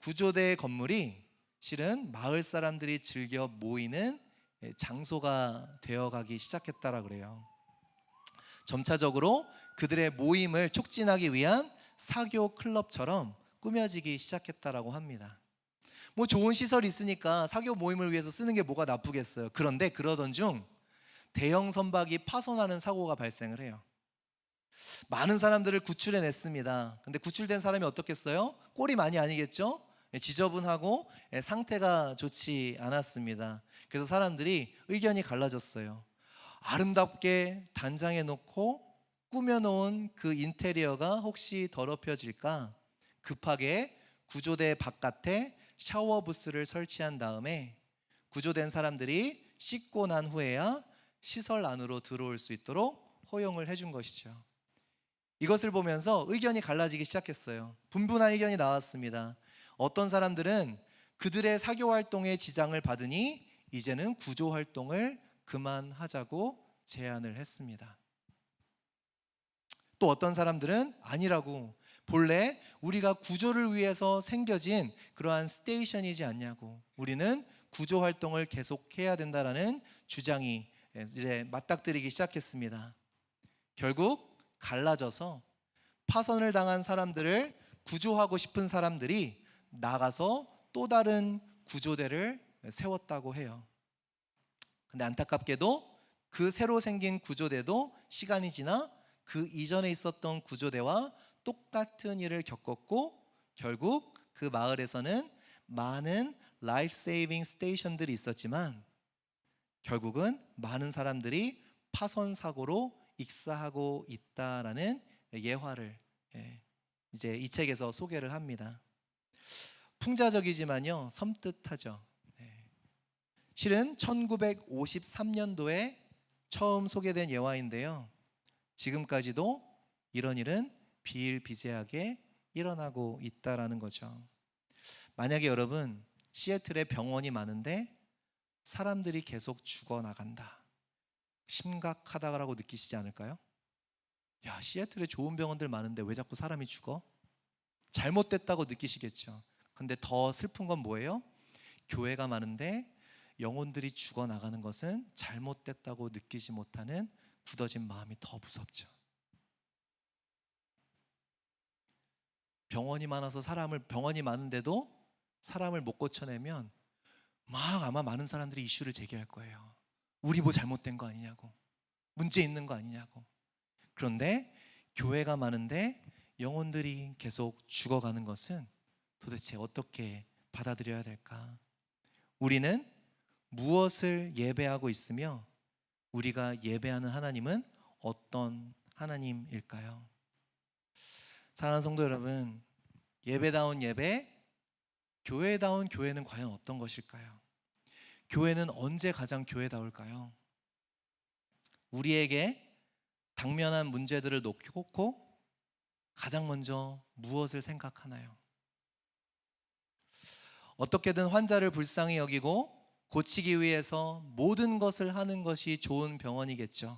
Speaker 1: 구조대 건물이 실은 마을 사람들이 즐겨 모이는 장소가 되어가기 시작했다라 그래요. 점차적으로 그들의 모임을 촉진하기 위한 사교 클럽처럼 꾸며지기 시작했다라고 합니다. 뭐 좋은 시설이 있으니까 사교 모임을 위해서 쓰는 게 뭐가 나쁘겠어요. 그런데 그러던 중 대형 선박이 파손하는 사고가 발생을 해요. 많은 사람들을 구출해냈습니다. 근데 구출된 사람이 어떻겠어요? 꼴이 많이 아니겠죠? 지저분하고 상태가 좋지 않았습니다. 그래서 사람들이 의견이 갈라졌어요. 아름답게 단장해 놓고 꾸며놓은 그 인테리어가 혹시 더럽혀질까? 급하게 구조대 바깥에 샤워 부스를 설치한 다음에 구조된 사람들이 씻고 난 후에야 시설 안으로 들어올 수 있도록 허용을 해준 것이죠. 이것을 보면서 의견이 갈라지기 시작했어요. 분분한 의견이 나왔습니다. 어떤 사람들은 그들의 사교 활동에 지장을 받으니 이제는 구조 활동을 그만하자고 제안을 했습니다. 또 어떤 사람들은 아니라고, 본래 우리가 구조를 위해서 생겨진 그러한 스테이션이지 않냐고. 우리는 구조 활동을 계속해야 된다라는 주장이 이제 맞닥뜨리기 시작했습니다. 결국 갈라져서 파선을 당한 사람들을 구조하고 싶은 사람들이 나가서 또 다른 구조대를 세웠다고 해요. 근데 안타깝게도 그 새로 생긴 구조대도 시간이 지나 그 이전에 있었던 구조대와 똑같은 일을 겪었고, 결국 그 마을에서는 많은 라이프 세이빙 스테이션들이 있었지만 결국은 많은 사람들이 파손 사고로 익사하고 있다라는 예화를 이제 이 책에서 소개를 합니다. 풍자적이지만요 섬뜩하죠. 실은 1953년도에 처음 소개된 예화인데요, 지금까지도 이런 일은 비일비재하게 일어나고 있다라는 거죠. 만약에 여러분 시애틀에 병원이 많은데 사람들이 계속 죽어나간다, 심각하다고 느끼시지 않을까요? 야, 시애틀에 좋은 병원들 많은데 왜 자꾸 사람이 죽어? 잘못됐다고 느끼시겠죠. 근데 더 슬픈 건 뭐예요? 교회가 많은데 영혼들이 죽어나가는 것은 잘못됐다고 느끼지 못하는 굳어진 마음이 더 무섭죠. 병원이 많아서 병원이 많은데도 사람을 못 고쳐내면 막 아마 많은 사람들이 이슈를 제기할 거예요. 우리 뭐 잘못된 거 아니냐고, 문제 있는 거 아니냐고. 그런데 교회가 많은데 영혼들이 계속 죽어가는 것은 도대체 어떻게 받아들여야 될까? 우리는 무엇을 예배하고 있으며 우리가 예배하는 하나님은 어떤 하나님일까요? 사랑하는 성도 여러분, 예배다운 예배, 교회다운 교회는 과연 어떤 것일까요? 교회는 언제 가장 교회다울까요? 우리에게 당면한 문제들을 놓고 가장 먼저 무엇을 생각하나요? 어떻게든 환자를 불쌍히 여기고 고치기 위해서 모든 것을 하는 것이 좋은 병원이겠죠.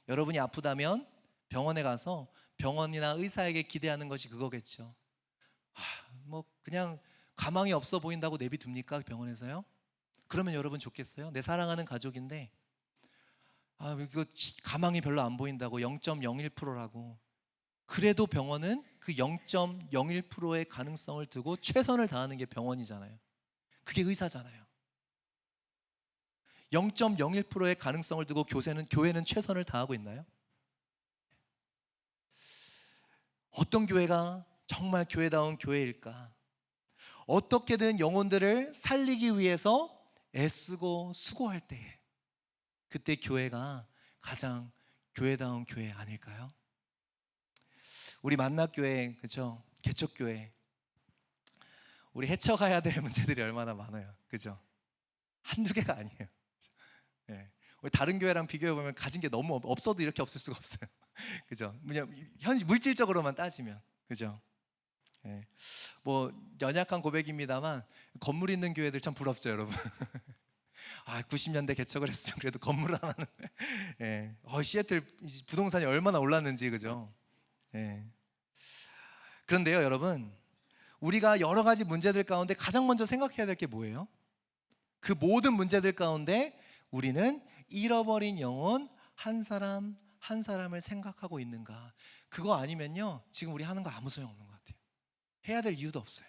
Speaker 1: 여러분이 아프다면 병원에 가서 병원이나 의사에게 기대하는 것이 그거겠죠. 뭐 그냥 가망이 없어 보인다고 내비둡니까, 병원에서요? 그러면 여러분 좋겠어요? 내 사랑하는 가족인데 이거 가망이 별로 안 보인다고, 0.01%라고. 그래도 병원은 그 0.01%의 가능성을 두고 최선을 다하는 게 병원이잖아요. 그게 의사잖아요. 0.01%의 가능성을 두고 교회는 최선을 다하고 있나요? 어떤 교회가 정말 교회다운 교회일까? 어떻게든 영혼들을 살리기 위해서 애쓰고 수고할 때에, 그때 교회가 가장 교회다운 교회 아닐까요? 우리 만나교회, 그죠? 개척교회, 우리 헤쳐가야 될 문제들이 얼마나 많아요, 그죠? 한두 개가 아니에요. 네. 우리 다른 교회랑 비교해 보면 가진 게 너무 없어도 이렇게 없을 수가 없어요. 그죠? 물질적으로만 따지면, 그죠? 네. 뭐 연약한 고백입니다만 건물 있는 교회들 참 부럽죠, 여러분. 90년대 개척을 했으면 그래도 건물 하나는. 네. 시애틀 부동산이 얼마나 올랐는지, 그죠? 네. 그런데요, 여러분, 우리가 여러 가지 문제들 가운데 가장 먼저 생각해야 될 게 뭐예요? 그 모든 문제들 가운데 우리는 잃어버린 영혼 한 사람 한 사람을 생각하고 있는가? 그거 아니면요, 지금 우리 하는 거 아무 소용없는 것 같아요. 해야 될 이유도 없어요.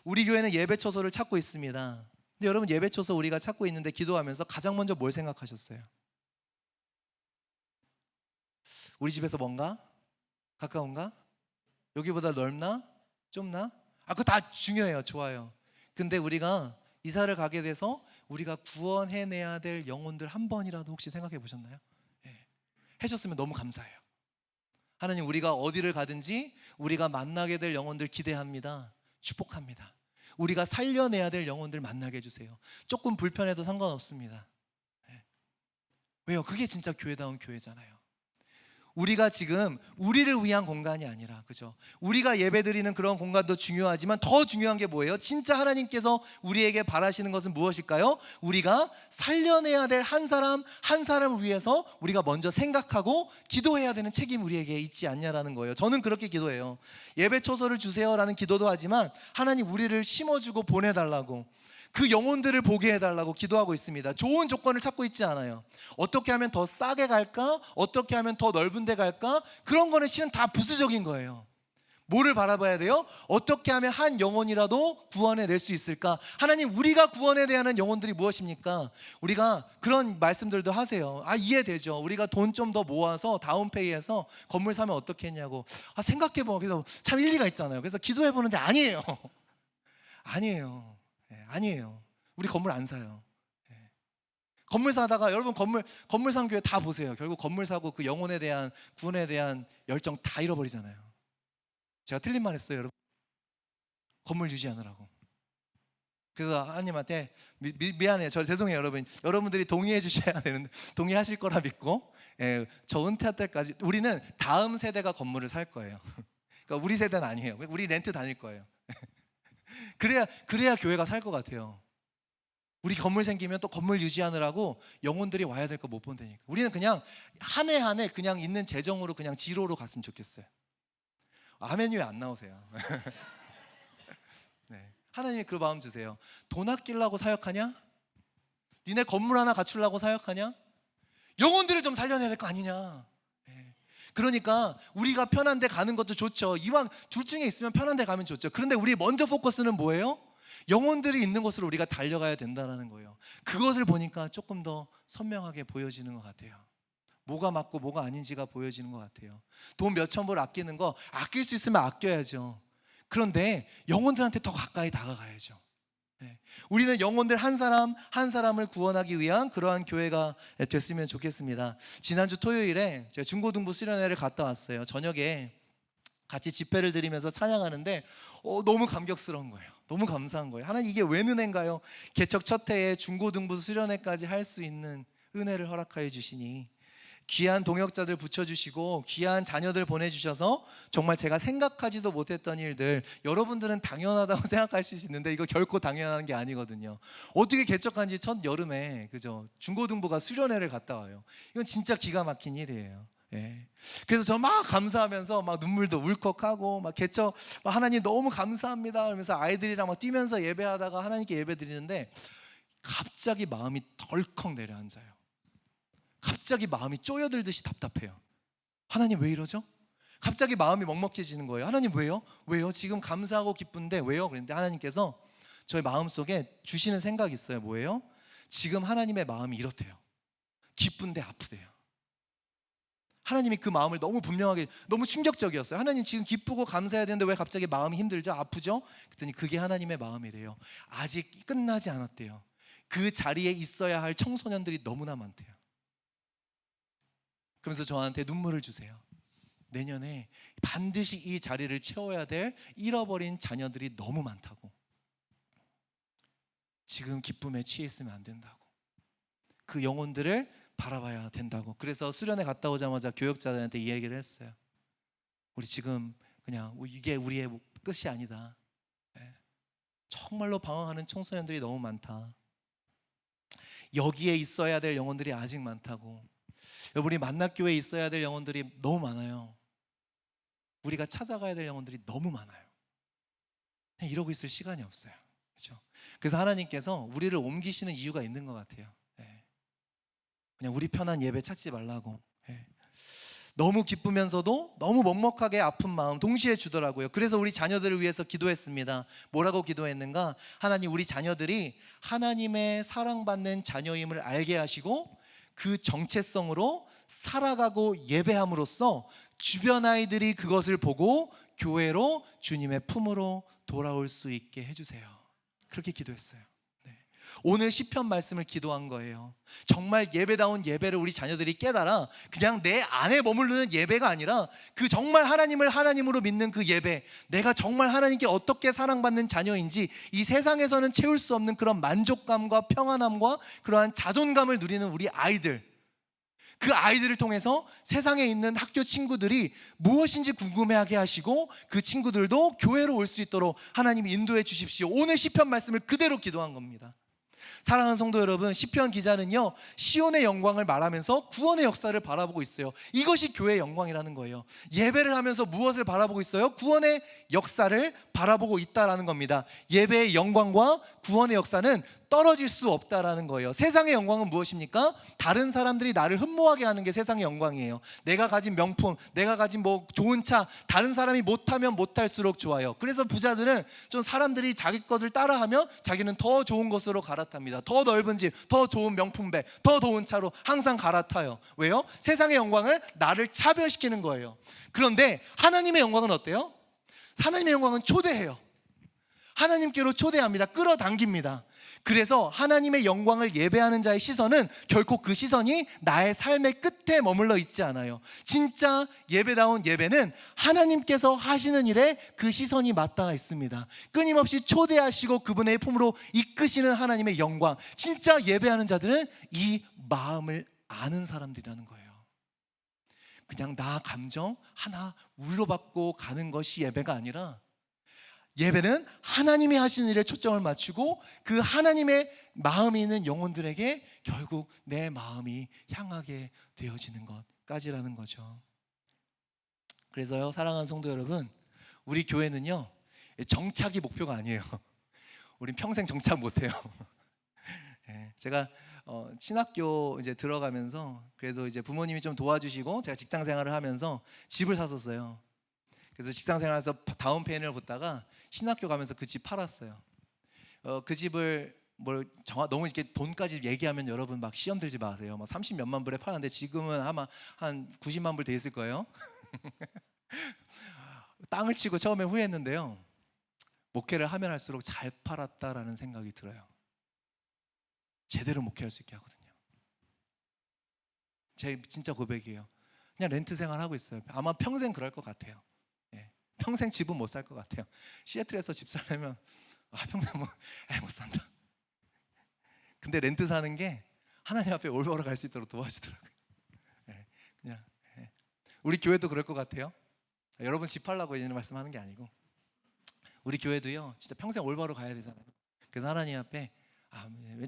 Speaker 1: 우리 교회는 예배처소를 찾고 있습니다. 근데 여러분, 예배처소 우리가 찾고 있는데 기도하면서 가장 먼저 뭘 생각하셨어요? 우리 집에서 먼가? 가까운가? 여기보다 넓나? 좁나? 그거 다 중요해요. 좋아요. 근데 우리가 이사를 가게 돼서 우리가 구원해내야 될 영혼들 한 번이라도 혹시 생각해 보셨나요? 해줬으면 너무 감사해요. 하나님, 우리가 어디를 가든지 우리가 만나게 될 영혼들 기대합니다. 축복합니다. 우리가 살려내야 될 영혼들 만나게 해주세요. 조금 불편해도 상관없습니다. 왜요? 그게 진짜 교회다운 교회잖아요. 우리가 지금 우리를 위한 공간이 아니라, 그죠? 우리가 예배드리는 그런 공간도 중요하지만 더 중요한 게 뭐예요? 진짜 하나님께서 우리에게 바라시는 것은 무엇일까요? 우리가 살려내야 될 한 사람 한 사람을 위해서 우리가 먼저 생각하고 기도해야 되는 책임이 우리에게 있지 않냐라는 거예요. 저는 그렇게 기도해요. 예배 초소를 주세요라는 기도도 하지만 하나님 우리를 심어주고 보내달라고, 그 영혼들을 보게 해달라고 기도하고 있습니다. 좋은 조건을 찾고 있지 않아요. 어떻게 하면 더 싸게 갈까? 어떻게 하면 더 넓은 데 갈까? 그런 거는 실은 다 부수적인 거예요. 뭐를 바라봐야 돼요? 어떻게 하면 한 영혼이라도 구원해낼 수 있을까? 하나님, 우리가 구원해야 하는 영혼들이 무엇입니까? 우리가 그런 말씀들도 하세요. 이해되죠. 우리가 돈 좀 더 모아서 다운페이해서 건물 사면 어떻게 했냐고. 생각해보면 그래서 참 일리가 있잖아요. 그래서 기도해보는데 아니에요. 아니에요. 아니에요. 우리 건물 안 사요. 건물 사다가 여러분 건물 산 교회 다 보세요. 결국 건물 사고 그 영혼에 대한, 구원에 대한 열정 다 잃어버리잖아요. 제가 틀린 말 했어요, 여러분. 건물 유지하느라고. 그래서 하나님한테 미안해요. 죄송해요, 여러분. 여러분들이 동의해 주셔야 되는데 동의하실 거라 믿고, 저 은퇴할 때까지 우리는 다음 세대가 건물을 살 거예요. 그러니까 우리 세대는 아니에요. 우리 렌트 다닐 거예요. 그래야 교회가 살 것 같아요. 우리 건물 생기면 또 건물 유지하느라고 영혼들이 와야 될 거 못 본다니까. 우리는 그냥 한 해 한 해 그냥 있는 재정으로 그냥 지로로 갔으면 좋겠어요. 아멘이 왜 안 나오세요? 네. 하나님이 그 마음 주세요. 돈 아끼려고 사역하냐? 니네 건물 하나 갖추려고 사역하냐? 영혼들을 좀 살려내야 될 거 아니냐? 그러니까 우리가 편한 데 가는 것도 좋죠. 이왕 둘 중에 있으면 편한 데 가면 좋죠. 그런데 우리 먼저 포커스는 뭐예요? 영혼들이 있는 곳으로 우리가 달려가야 된다는 거예요. 그것을 보니까 조금 더 선명하게 보여지는 것 같아요. 뭐가 맞고 뭐가 아닌지가 보여지는 것 같아요. 돈 몇천 불 아끼는 거 아낄 수 있으면 아껴야죠. 그런데 영혼들한테 더 가까이 다가가야죠. 우리는 영혼들 한 사람 한 사람을 구원하기 위한 그러한 교회가 됐으면 좋겠습니다. 지난주 토요일에 제가 중고등부 수련회를 갔다 왔어요. 저녁에 같이 집회를 드리면서 찬양하는데 너무 감격스러운 거예요. 너무 감사한 거예요. 하나님, 이게 웬 은혜인가요? 개척 첫 해에 중고등부 수련회까지 할 수 있는 은혜를 허락하여 주시니, 귀한 동역자들 붙여주시고 귀한 자녀들 보내주셔서 정말 제가 생각하지도 못했던 일들, 여러분들은 당연하다고 생각할 수 있는데 이거 결코 당연한 게 아니거든요. 어떻게 개척한 지 첫 여름에, 그죠? 중고등부가 수련회를 갔다 와요. 이건 진짜 기가 막힌 일이에요. 그래서 저 막 감사하면서 막 눈물도 울컥하고 막 개척, 하나님 너무 감사합니다 그러면서 아이들이랑 막 뛰면서 예배하다가 하나님께 예배 드리는데 갑자기 마음이 덜컥 내려앉아요. 갑자기 마음이 쪼여들듯이 답답해요. 하나님 왜 이러죠? 갑자기 마음이 먹먹해지는 거예요. 하나님 왜요? 왜요? 지금 감사하고 기쁜데 왜요? 그런데 하나님께서 저의 마음속에 주시는 생각이 있어요. 뭐예요? 지금 하나님의 마음이 이렇대요. 기쁜데 아프대요. 하나님이 그 마음을 너무 분명하게, 너무 충격적이었어요. 하나님 지금 기쁘고 감사해야 되는데 왜 갑자기 마음이 힘들죠? 아프죠? 그랬더니 그게 하나님의 마음이래요. 아직 끝나지 않았대요. 그 자리에 있어야 할 청소년들이 너무나 많대요. 그러면서 저한테 눈물을 주세요. 내년에 반드시 이 자리를 채워야 될 잃어버린 자녀들이 너무 많다고. 지금 기쁨에 취해 있으면 안 된다고. 그 영혼들을 바라봐야 된다고. 그래서 수련회 갔다 오자마자 교역자들한테 이 얘기를 했어요. 우리 지금 그냥 이게 우리의 끝이 아니다. 정말로 방황하는 청소년들이 너무 많다. 여기에 있어야 될 영혼들이 아직 많다고. 우리 만납교회에 있어야 될 영혼들이 너무 많아요. 우리가 찾아가야 될 영혼들이 너무 많아요. 그냥 이러고 있을 시간이 없어요. 그렇죠? 그래서 하나님께서 우리를 옮기시는 이유가 있는 것 같아요. 그냥 우리 편한 예배 찾지 말라고. 너무 기쁘면서도 너무 먹먹하게 아픈 마음 동시에 주더라고요. 그래서 우리 자녀들을 위해서 기도했습니다. 뭐라고 기도했는가? 하나님, 우리 자녀들이 하나님의 사랑받는 자녀임을 알게 하시고 그 정체성으로 살아가고 예배함으로써 주변 아이들이 그것을 보고 교회로, 주님의 품으로 돌아올 수 있게 해주세요. 그렇게 기도했어요. 오늘 시편 말씀을 기도한 거예요. 정말 예배다운 예배를 우리 자녀들이 깨달아 그냥 내 안에 머무르는 예배가 아니라 그 정말 하나님을 하나님으로 믿는 그 예배, 내가 정말 하나님께 어떻게 사랑받는 자녀인지 이 세상에서는 채울 수 없는 그런 만족감과 평안함과 그러한 자존감을 누리는 우리 아이들, 그 아이들을 통해서 세상에 있는 학교 친구들이 무엇인지 궁금해하게 하시고 그 친구들도 교회로 올 수 있도록 하나님이 인도해 주십시오. 오늘 시편 말씀을 그대로 기도한 겁니다. 사랑하는 성도 여러분, 시편 기자는요 시온의 영광을 말하면서 구원의 역사를 바라보고 있어요. 이것이 교회의 영광이라는 거예요. 예배를 하면서 무엇을 바라보고 있어요? 구원의 역사를 바라보고 있다라는 겁니다. 예배의 영광과 구원의 역사는 떨어질 수 없다라는 거예요. 세상의 영광은 무엇입니까? 다른 사람들이 나를 흠모하게 하는 게 세상의 영광이에요. 내가 가진 명품, 내가 가진 뭐 좋은 차, 다른 사람이 못하면 못할수록 좋아요. 그래서 부자들은 좀 사람들이 자기 것을 따라하면 자기는 더 좋은 것으로 갈아탑니다. 더 넓은 집, 더 좋은 명품백, 더 좋은 차로 항상 갈아타요. 왜요? 세상의 영광은 나를 차별시키는 거예요. 그런데 하나님의 영광은 어때요? 하나님의 영광은 초대해요. 하나님께로 초대합니다. 끌어당깁니다. 그래서 하나님의 영광을 예배하는 자의 시선은 결코 그 시선이 나의 삶의 끝에 머물러 있지 않아요. 진짜 예배다운 예배는 하나님께서 하시는 일에 그 시선이 맞닿아 있습니다. 끊임없이 초대하시고 그분의 품으로 이끄시는 하나님의 영광. 진짜 예배하는 자들은 이 마음을 아는 사람들이라는 거예요. 그냥 나 감정 하나 위로받고 가는 것이 예배가 아니라, 예배는 하나님이 하시는 일에 초점을 맞추고 그 하나님의 마음이 있는 영혼들에게 결국 내 마음이 향하게 되어지는 것까지라는 거죠. 그래서요, 사랑하는 성도 여러분, 우리 교회는요 정착이 목표가 아니에요. 우린 평생 정착 못해요. 제가 신학교 이제 들어가면서 그래도 이제 부모님이 좀 도와주시고 제가 직장 생활을 하면서 집을 샀었어요. 그래서 직장 생활에서 다운페이를 붙다가 신학교 가면서 그 집 팔았어요. 그 집을 너무 이렇게 돈까지 얘기하면 여러분 막 시험 들지 마세요. 막 30몇만 불에 팔았는데 지금은 아마 한 90만 불 돼 있을 거예요. 땅을 치고 처음에 후회했는데요, 목회를 하면 할수록 잘 팔았다라는 생각이 들어요. 제대로 목회할 수 있게 하거든요. 제 진짜 고백이에요. 그냥 렌트 생활하고 있어요. 아마 평생 그럴 것 같아요. 평생 집은 못 살 것 같아요. 시애틀에서 집 살려면 평생 못 산다. 근데 렌트 사는 게 하나님 앞에 올바로 갈 수 있도록 도와주더라고요. 그냥 우리 교회도 그럴 것 같아요. 여러분 집 팔라고 이런 말씀하는 게 아니고 우리 교회도요 진짜 평생 올바로 가야 되잖아요. 그래서 하나님 앞에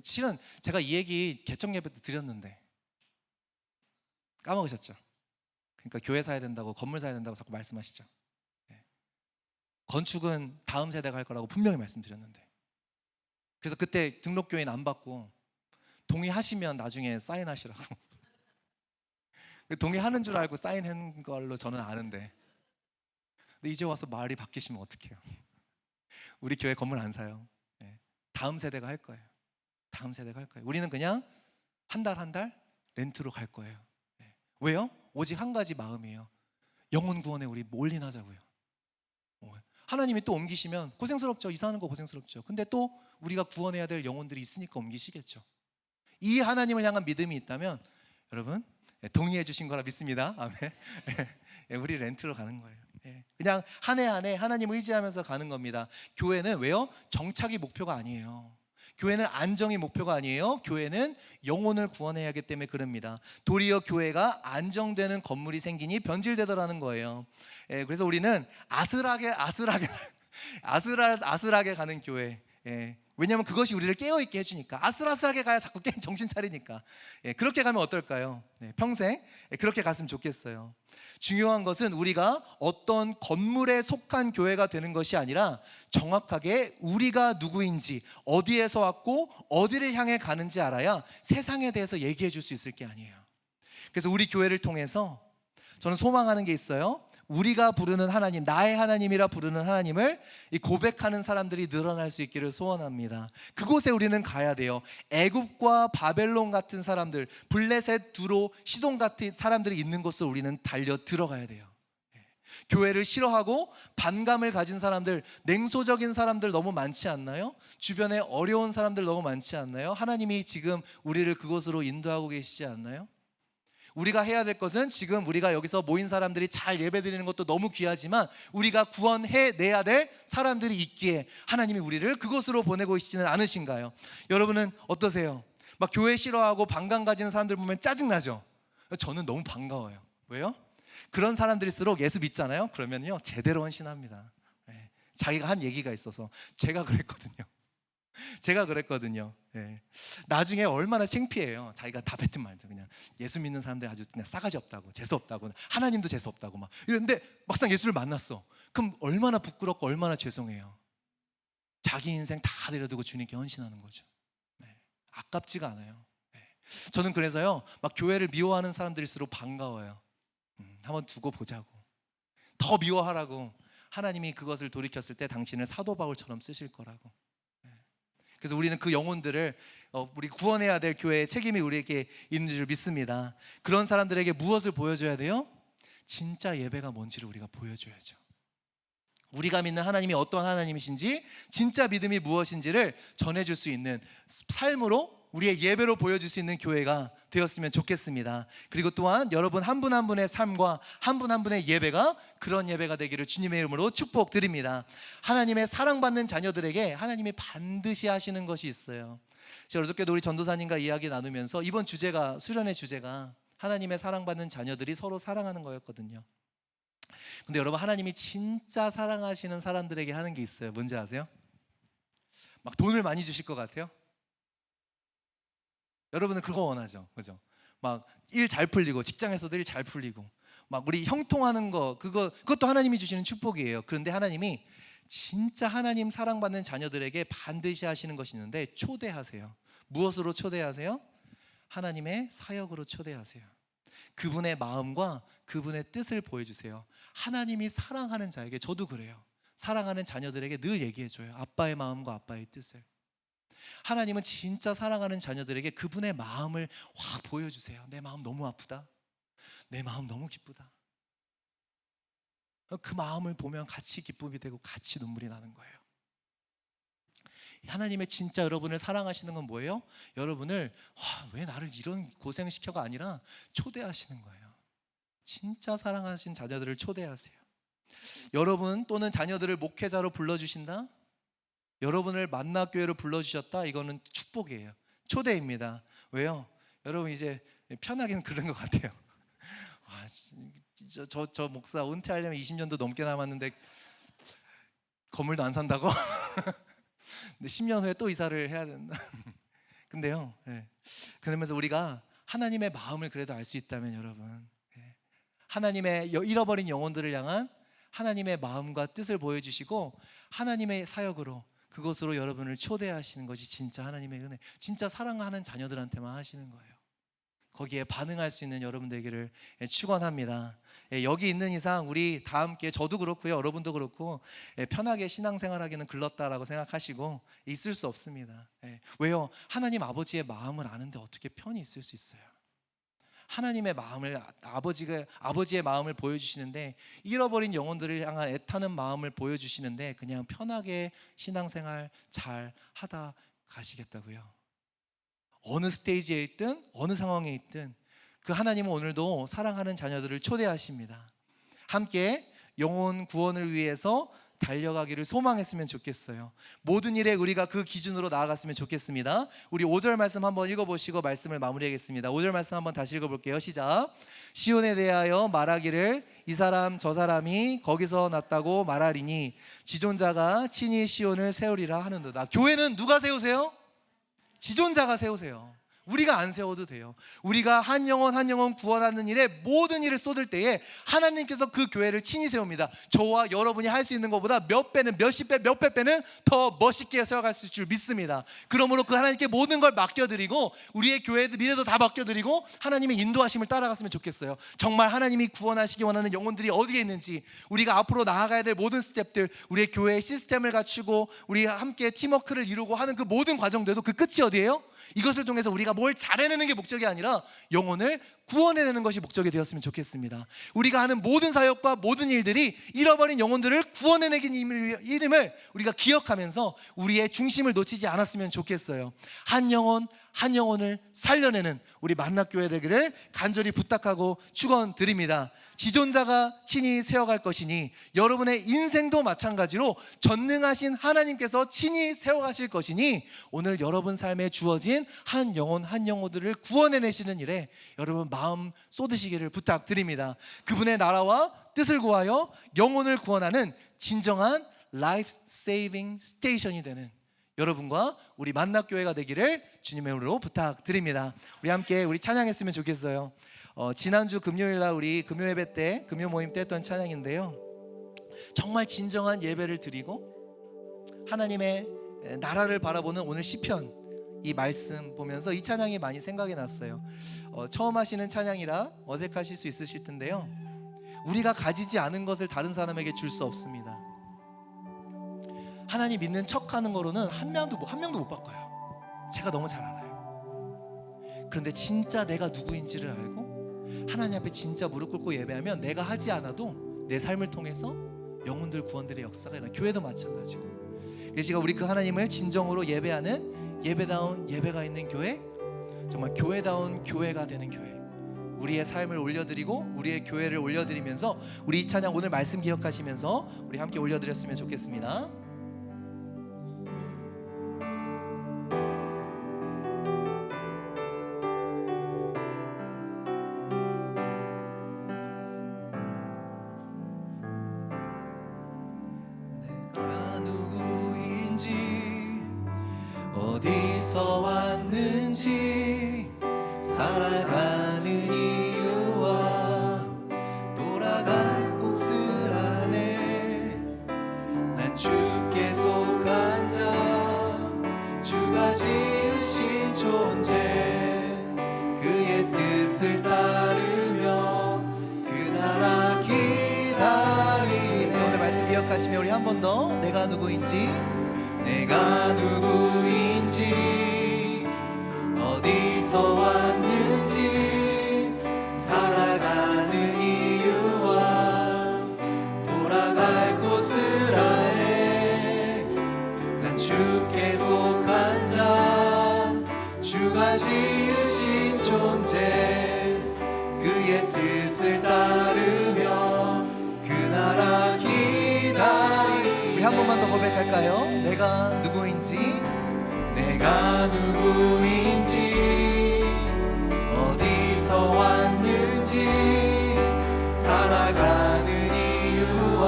Speaker 1: 실은 제가 이 얘기 개척 예배 때 드렸는데 까먹으셨죠? 그러니까 교회 사야 된다고, 건물 사야 된다고 자꾸 말씀하시죠. 건축은 다음 세대가 할 거라고 분명히 말씀드렸는데, 그래서 그때 등록교회는 안 받고 동의하시면 나중에 사인하시라고. 동의하는 줄 알고 사인한 걸로 저는 아는데, 근데 이제 와서 말이 바뀌시면 어떡해요? 우리 교회 건물 안 사요. 다음 세대가 할 거예요. 다음 세대가 할 거예요. 우리는 그냥 한 달 한 달 렌트로 갈 거예요. 왜요? 오직 한 가지 마음이에요. 영혼 구원에 우리 올인하자고요. 하나님이 또 옮기시면 고생스럽죠. 이사하는 거 고생스럽죠. 근데 또 우리가 구원해야 될 영혼들이 있으니까 옮기시겠죠. 이 하나님을 향한 믿음이 있다면 여러분 동의해 주신 거라 믿습니다. 아멘. 우리 렌트로 가는 거예요. 그냥 한 해 한 해 하나님 의지하면서 가는 겁니다. 교회는 왜요? 정착이 목표가 아니에요. 교회는 안정이 목표가 아니에요. 교회는 영혼을 구원해야 하기 때문에 그럽니다. 도리어 교회가 안정되는 건물이 생기니 변질되더라는 거예요. 그래서 우리는 아슬아슬하게 가는 교회. 왜냐하면 그것이 우리를 깨어있게 해주니까. 아슬아슬하게 가야 자꾸 정신 차리니까. 그렇게 가면 어떨까요? 평생 그렇게 갔으면 좋겠어요. 중요한 것은 우리가 어떤 건물에 속한 교회가 되는 것이 아니라 정확하게 우리가 누구인지, 어디에서 왔고 어디를 향해 가는지 알아야 세상에 대해서 얘기해 줄 수 있을 게 아니에요. 그래서 우리 교회를 통해서 저는 소망하는 게 있어요. 우리가 부르는 하나님, 나의 하나님이라 부르는 하나님을 고백하는 사람들이 늘어날 수 있기를 소원합니다. 그곳에 우리는 가야 돼요. 애굽과 바벨론 같은 사람들, 블레셋, 두로, 시돈 같은 사람들이 있는 곳을 우리는 달려 들어가야 돼요. 교회를 싫어하고 반감을 가진 사람들, 냉소적인 사람들 너무 많지 않나요? 주변에 어려운 사람들 너무 많지 않나요? 하나님이 지금 우리를 그곳으로 인도하고 계시지 않나요? 우리가 해야 될 것은 지금 우리가 여기서 모인 사람들이 잘 예배드리는 것도 너무 귀하지만 우리가 구원해내야 될 사람들이 있기에 하나님이 우리를 그곳으로 보내고 계시지는 않으신가요? 여러분은 어떠세요? 막 교회 싫어하고 반감 가지는 사람들 보면 짜증나죠? 저는 너무 반가워요. 왜요? 그런 사람들일수록 예수 믿잖아요. 그러면요 제대로 헌신합니다. 예, 자기가 한 얘기가 있어서 제가 그랬거든요. 예. 나중에 얼마나 창피해요. 자기가 다 뱉은 말도 그냥 예수 믿는 사람들 아주 그냥 싸가지 없다고, 재수 없다고, 하나님도 재수 없다고 막 이랬는데 막상 예수를 만났어. 그럼 얼마나 부끄럽고 얼마나 죄송해요. 자기 인생 다 내려두고 주님께 헌신하는 거죠. 네. 아깝지가 않아요. 네. 저는 그래서요 막 교회를 미워하는 사람들일수록 반가워요. 한번 두고 보자고, 더 미워하라고. 하나님이 그것을 돌이켰을 때 당신을 사도 바울처럼 쓰실 거라고. 그래서 우리는 그 영혼들을 우리 구원해야 될 교회의 책임이 우리에게 있는 줄 믿습니다. 그런 사람들에게 무엇을 보여줘야 돼요? 진짜 예배가 뭔지를 우리가 보여줘야죠. 우리가 믿는 하나님이 어떤 하나님이신지, 진짜 믿음이 무엇인지를 전해줄 수 있는 삶으로, 우리의 예배로 보여줄 수 있는 교회가 되었으면 좋겠습니다. 그리고 또한 여러분 한 분 한 분의 삶과 한 분 한 분의 예배가 그런 예배가 되기를 주님의 이름으로 축복드립니다. 하나님의 사랑받는 자녀들에게 하나님이 반드시 하시는 것이 있어요. 제가 어저께도 우리 전도사님과 이야기 나누면서 이번 주제가, 수련의 주제가 하나님의 사랑받는 자녀들이 서로 사랑하는 거였거든요. 근데 여러분, 하나님이 진짜 사랑하시는 사람들에게 하는 게 있어요. 뭔지 아세요? 막 돈을 많이 주실 것 같아요? 여러분은 그거 원하죠, 그죠? 막 일 잘 풀리고, 직장에서도 일 잘 풀리고, 막 우리 형통하는 거, 그것도 하나님이 주시는 축복이에요. 그런데 하나님이 진짜 하나님 사랑받는 자녀들에게 반드시 하시는 것이 있는데, 초대하세요. 무엇으로 초대하세요? 하나님의 사역으로 초대하세요. 그분의 마음과 그분의 뜻을 보여주세요. 하나님이 사랑하는 자에게, 저도 그래요. 사랑하는 자녀들에게 늘 얘기해줘요. 아빠의 마음과 아빠의 뜻을. 하나님은 진짜 사랑하는 자녀들에게 그분의 마음을 확 보여주세요. 내 마음 너무 아프다, 내 마음 너무 기쁘다. 그 마음을 보면 같이 기쁨이 되고 같이 눈물이 나는 거예요. 하나님의 진짜 여러분을 사랑하시는 건 뭐예요? 여러분을 왜 나를 이런 고생시켜가 아니라 초대하시는 거예요. 진짜 사랑하신 자녀들을 초대하세요. 여러분 또는 자녀들을 목회자로 불러주신다? 여러분을 만나교회로 불러주셨다? 이거는 축복이에요. 초대입니다. 왜요? 여러분 이제 편하게는 그런 것 같아요. 저 목사 은퇴하려면 20년도 넘게 남았는데 건물도 안 산다고? 근데 10년 후에 또 이사를 해야 된다. 근데요, 그러면서 우리가 하나님의 마음을 그래도 알 수 있다면, 여러분, 하나님의 잃어버린 영혼들을 향한 하나님의 마음과 뜻을 보여주시고 하나님의 사역으로, 그것으로 여러분을 초대하시는 것이 진짜 하나님의 은혜, 진짜 사랑하는 자녀들한테만 하시는 거예요. 거기에 반응할 수 있는 여러분 되기를 축원합니다. 여기 있는 이상 우리 다 함께, 저도 그렇고요, 여러분도 그렇고, 편하게 신앙생활하기는 글렀다라고 생각하시고 있을 수 없습니다. 왜요? 하나님 아버지의 마음을 아는데 어떻게 편히 있을 수 있어요? 하나님의 마음을, 아버지의 마음을 보여주시는데, 잃어버린 영혼들을 향한 애타는 마음을 보여주시는데 그냥 편하게 신앙생활 잘 하다 가시겠다고요? 어느 스테이지에 있든 어느 상황에 있든 그 하나님은 오늘도 사랑하는 자녀들을 초대하십니다. 함께 영혼 구원을 위해서 달려가기를 소망했으면 좋겠어요. 모든 일에 우리가 그 기준으로 나아갔으면 좋겠습니다. 우리 5절 말씀 한번 읽어보시고 말씀을 마무리하겠습니다. 5절 말씀 한번 다시 읽어볼게요. 시작. 시온에 대하여 말하기를 이 사람 저 사람이 거기서 났다고 말하리니 지존자가 친히 시온을 세우리라 하는도다. 교회는 누가 세우세요? 지존자가 세우세요. 우리가 안 세워도 돼요. 우리가 한 영혼 한 영혼 구원하는 일에 모든 일을 쏟을 때에 하나님께서 그 교회를 친히 세웁니다. 저와 여러분이 할 수 있는 것보다 몇 배는, 몇십 배, 몇백 배는 더 멋있게 세워갈 수 있을 줄 믿습니다. 그러므로 그 하나님께 모든 걸 맡겨드리고, 우리의 교회의 미래도 다 맡겨드리고 하나님의 인도하심을 따라갔으면 좋겠어요. 정말 하나님이 구원하시기 원하는 영혼들이 어디에 있는지, 우리가 앞으로 나아가야 될 모든 스텝들, 우리의 교회의 시스템을 갖추고 우리 함께 팀워크를 이루고 하는 그 모든 과정들도 그 끝이 어디예요? 이것을 통해서 우리가 뭘 잘해내는 게 목적이 아니라 영혼을 구원해내는 것이 목적이 되었으면 좋겠습니다. 우리가 하는 모든 사역과 모든 일들이 잃어버린 영혼들을 구원해내긴 이름을 우리가 기억하면서 우리의 중심을 놓치지 않았으면 좋겠어요. 한 영혼 한 영혼을 살려내는 우리 만나교회 되기를 간절히 부탁하고 축원드립니다. 지존자가 친히 세워갈 것이니 여러분의 인생도 마찬가지로 전능하신 하나님께서 친히 세워가실 것이니 오늘 여러분 삶에 주어진 한 영혼 한 영혼들을 구원해내시는 일에 여러분 마음 쏟으시기를 부탁드립니다. 그분의 나라와 뜻을 구하여 영혼을 구원하는 진정한 라이프 세이빙 스테이션이 되는 여러분과 우리 만나교회가 되기를 주님의 이름으로 부탁드립니다. 우리 함께 우리 찬양했으면 좋겠어요. 지난주 금요일날 우리 금요 예배 때 금요 모임 때 했던 찬양인데요, 정말 진정한 예배를 드리고 하나님의 나라를 바라보는 오늘 시편 이 말씀 보면서 이 찬양이 많이 생각이 났어요. 처음 하시는 찬양이라 어색하실 수 있으실 텐데요, 우리가 가지지 않은 것을 다른 사람에게 줄 수 없습니다. 하나님 믿는 척하는 거로는 한 명도 못 바꿔요. 제가 너무 잘 알아요. 그런데 진짜 내가 누구인지를 알고 하나님 앞에 진짜 무릎 꿇고 예배하면 내가 하지 않아도 내 삶을 통해서 영혼들 구원들의 역사가 일어나. 교회도 마찬가지고. 그래서 제가 우리 그 하나님을 진정으로 예배하는 예배다운 예배가 있는 교회, 정말 교회다운 교회가 되는 교회, 우리의 삶을 올려드리고 우리의 교회를 올려드리면서 우리 이 찬양 오늘 말씀 기억하시면서 우리 함께 올려드렸으면 좋겠습니다. 어디서 왔는지 살아가는 이유와 돌아갈 곳을 아네. 난 주께 속한 자, 주가 지으신 존재, 그의 뜻을 따르며 그 나라 기다리네. 오늘 말씀 기억하시면 우리 한 번 더 내가 누구인지 어디서 왔는지 살아가는 이유와 돌아갈 곳을 아네. 난 주께 속한 자, 주가 지으신 존재, 그의 뜻을 따르며 그 나라 기다리. 우리 한 번만 더 고백할까요? 내가 누구인지 어디서 왔는지 살아가는 이유와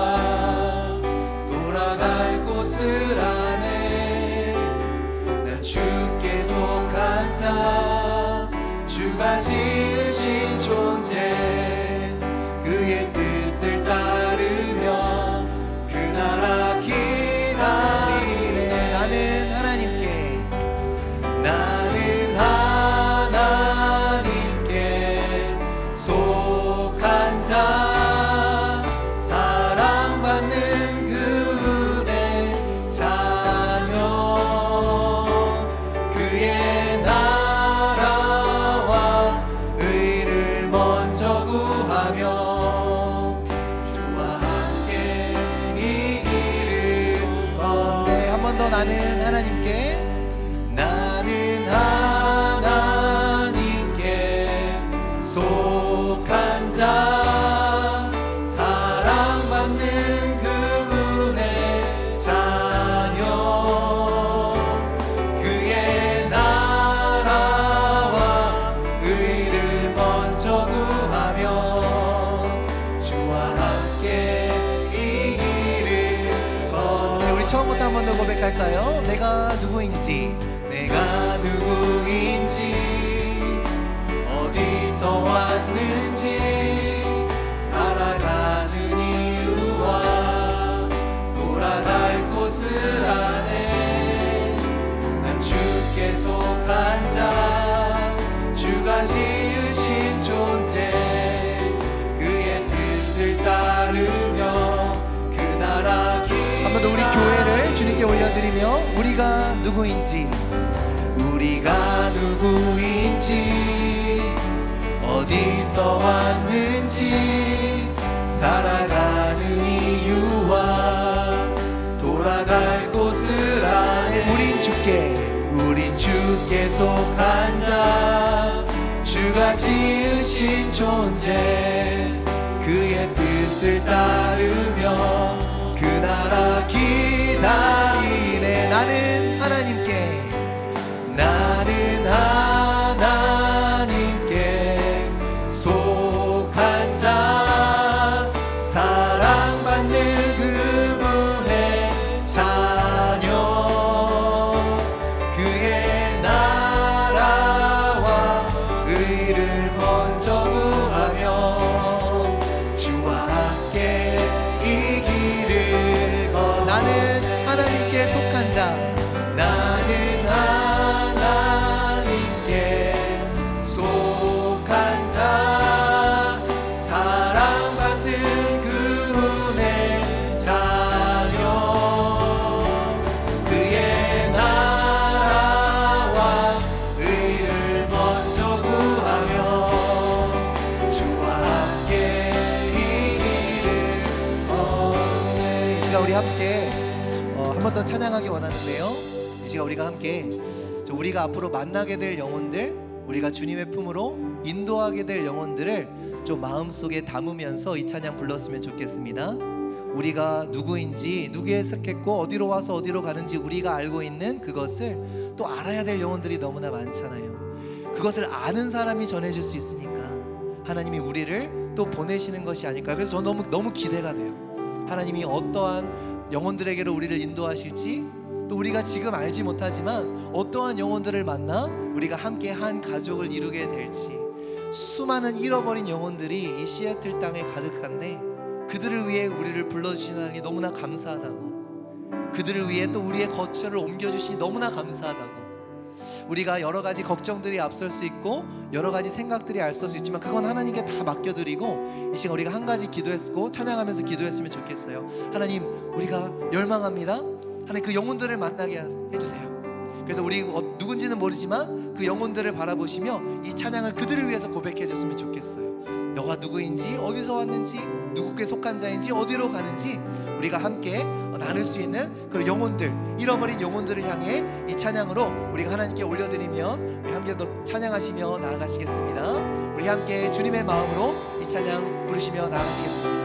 Speaker 1: 돌아갈 곳을 아네. 난 주께 속한 자, 주가 지으신 존재, 그의 뜻을 따르며 그 나라 기다리네. 나는 하나님께 속한 자, 사랑받는 그분의 자녀, 그의 나라와 의를 먼저 구하며 주와 함께 이 길을 걷네. 한 번 더 나는 하나님께 속한 자, 사랑받는 그분의 자녀, 그의 나라와 의를 먼저 구하며 주와 함께 이 길을 걷네. 우리 처음부터 한 번 더 고백할까요? 내가 누구인지 어디서 왔는지 살아가는 이유와 돌아갈 곳을 아네. 난 주께 속한 자, 주가 지으신 존재, 그의 뜻을 따르며 그 나라 길. 한 번 더 우리 교회를 주님께 올려드리며 우리가 누구인지 어디서 왔는지 살아가는 이유와 돌아갈 곳을 아네. 우린 주께 속한 자 주가 지으신 존재 그의 뜻을 따르며 그 나라 기다리네. 나는 하나님께 속한 자 사랑받는 그분의 자녀 그의 나라와 의를 먼저 구하며 주와 함께 이 길을 걷. 나는 하나님께 속한 자 나는 하나님께 속한 자 사랑받는 그분의 자녀 그의 나라와 의를 먼저 구하며 주와 함께 이 길을 걷네. 이 시간 우리 함께 한 번 더 찬양하기 원하는데요, 이 시간 우리가 함께 우리가 앞으로 만나게 될 영혼들, 우리가 주님의 품으로 인도하게 될 영혼들을 좀 마음속에 담으면서 이 찬양 불렀으면 좋겠습니다. 우리가 누구인지, 누구에 속했고 어디로 와서 어디로 가는지 우리가 알고 있는 그것을 또 알아야 될 영혼들이 너무나 많잖아요. 그것을 아는 사람이 전해줄 수 있으니까 하나님이 우리를 또 보내시는 것이 아닐까. 그래서 저 너무 기대가 돼요. 하나님이 어떠한 영혼들에게로 우리를 인도하실지, 또 우리가 지금 알지 못하지만 어떠한 영혼들을 만나 우리가 함께 한 가족을 이루게 될지. 수많은 잃어버린 영혼들이 이 시애틀 땅에 가득한데 그들을 위해 우리를 불러주신 하나님이 너무나 감사하다고, 그들을 위해 또 우리의 거처를 옮겨주시니 너무나 감사하다고. 우리가 여러 가지 걱정들이 앞설 수 있고 여러 가지 생각들이 앞설 수 있지만 그건 하나님께 다 맡겨드리고 이 시간 우리가 한 가지 기도했고 찬양하면서 기도했으면 좋겠어요. 하나님, 우리가 열망합니다. 하나님, 그 영혼들을 만나게 해주세요. 그래서 우리 누군지는 모르지만 그 영혼들을 바라보시며 이 찬양을 그들을 위해서 고백해 줬으면 좋겠어요. 너가 누구인지, 어디서 왔는지, 누구께 속한 자인지, 어디로 가는지 우리가 함께 나눌 수 있는 그런 영혼들, 잃어버린 영혼들을 향해 이 찬양으로 우리가 하나님께 올려드리면 우리 함께 또 찬양하시며 나아가시겠습니다. 우리 함께 주님의 마음으로 이 찬양 부르시며 나아가시겠습니다.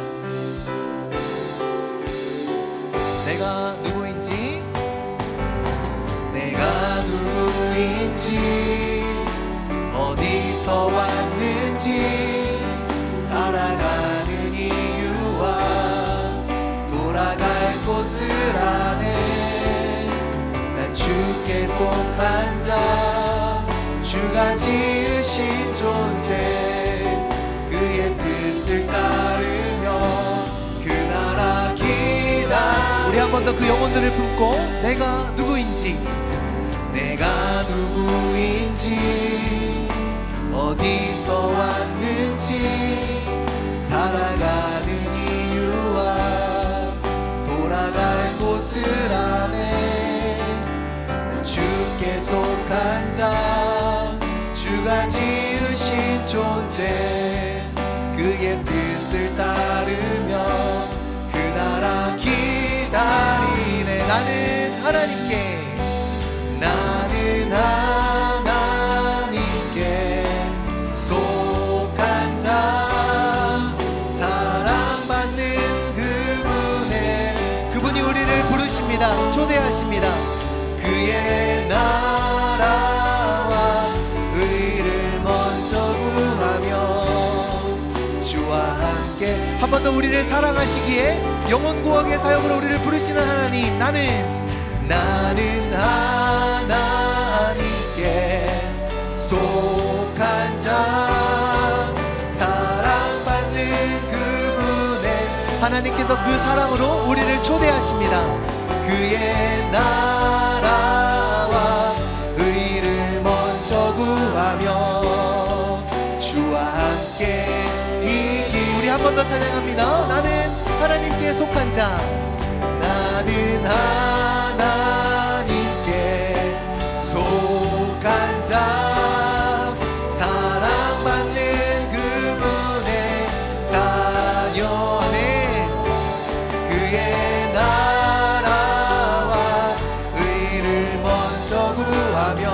Speaker 1: 내가 누구인지, 내가 누구인지, 어디서 왔는지, 살아가는 이유와 돌아갈 곳을 아네. 난 주께 속한 자, 주가 지으신 존재, 그의 뜻을 따르며 그 나라 기다. 우리 한 번 더 그 영혼들을 품고 내가 누구인지, 내가 누구인지, 어디서 왔는지, 살아가는 이유와 돌아갈 곳을 아네. 주께 속한 자, 주가 지으신 존재, 그의 뜻을 따르며 그 나라 기다리네. 나는 하나님께, 나는 하나님께 속한 자, 사랑받는 그분이 우리를 부르십니다. 초대하십니다. 그의 나라와 의를 먼저 구하며 주와 함께. 한 번 더 우리를 사랑하시기에 영혼 구원의 사역으로 우리를 부르시는 하나님, 나는 하나님께 속한 자, 사랑받는 그분의. 하나님께서 그 사랑으로 우리를 초대하십니다. 그의 나라와 의를 먼저 구하며 주와 함께 이 길. 우리 한 번 더 찬양합니다. 나는 하나님께 속한 자, 나는 하나님께 속한 자, 사랑받는 그분의 자녀 안에. 그의 나라와 의를 먼저 구하며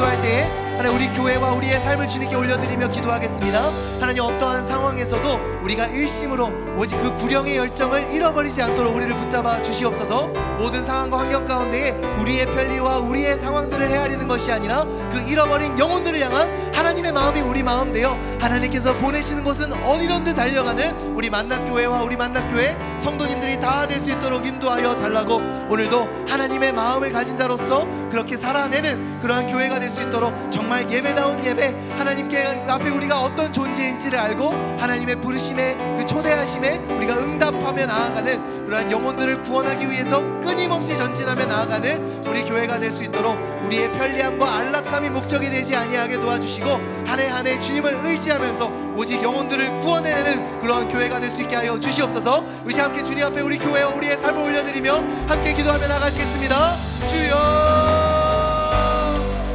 Speaker 1: 기도할 때에 하나님 우리 교회와 우리의 삶을 주님께 올려드리며 기도하겠습니다. 하나님 어떠한 상황에서도 우리가 일심으로 오직 그 구령의 열정을 잃어버리지 않도록 우리를 붙잡아 주시옵소서. 모든 상황과 환경 가운데에 우리의 편리와 우리의 상황들을 헤아리는 것이 아니라 그 잃어버린 영혼들을 향한 하나님의 마음이 우리 마음 되어 하나님께서 보내시는 곳은 어디론든 달려가는 우리 만나교회와 우리 만나교회 성도님들이 다 될 수 있도록 인도하여 달라고, 오늘도 하나님의 마음을 가진 자로서 그렇게 살아내는 그러한 교회가 될 수 있도록 정말 예배다운 예배, 하나님께 앞에 우리가 어떤 존재인지를 알고 하나님의 부르심에 그 초대하심에 우리가 응답하며 나아가는 그러한 영혼들을 구원하기 위해서 끊임없이 전진하며 나아가는 우리 교회가 될 수 있도록 우리의 편리함과 안락함이 목적이 되지 아니하게 도와주시고 한 해 한 해 주님을 의지하면서 오직 영혼들을 구원해내는 그러한 교회가 될 수 있게 하여 주시옵소서. 우리 함께 주님 앞에 우리 교회와 우리의 삶을 올려드리며 함께 기도하며 나가시겠습니다. 주여,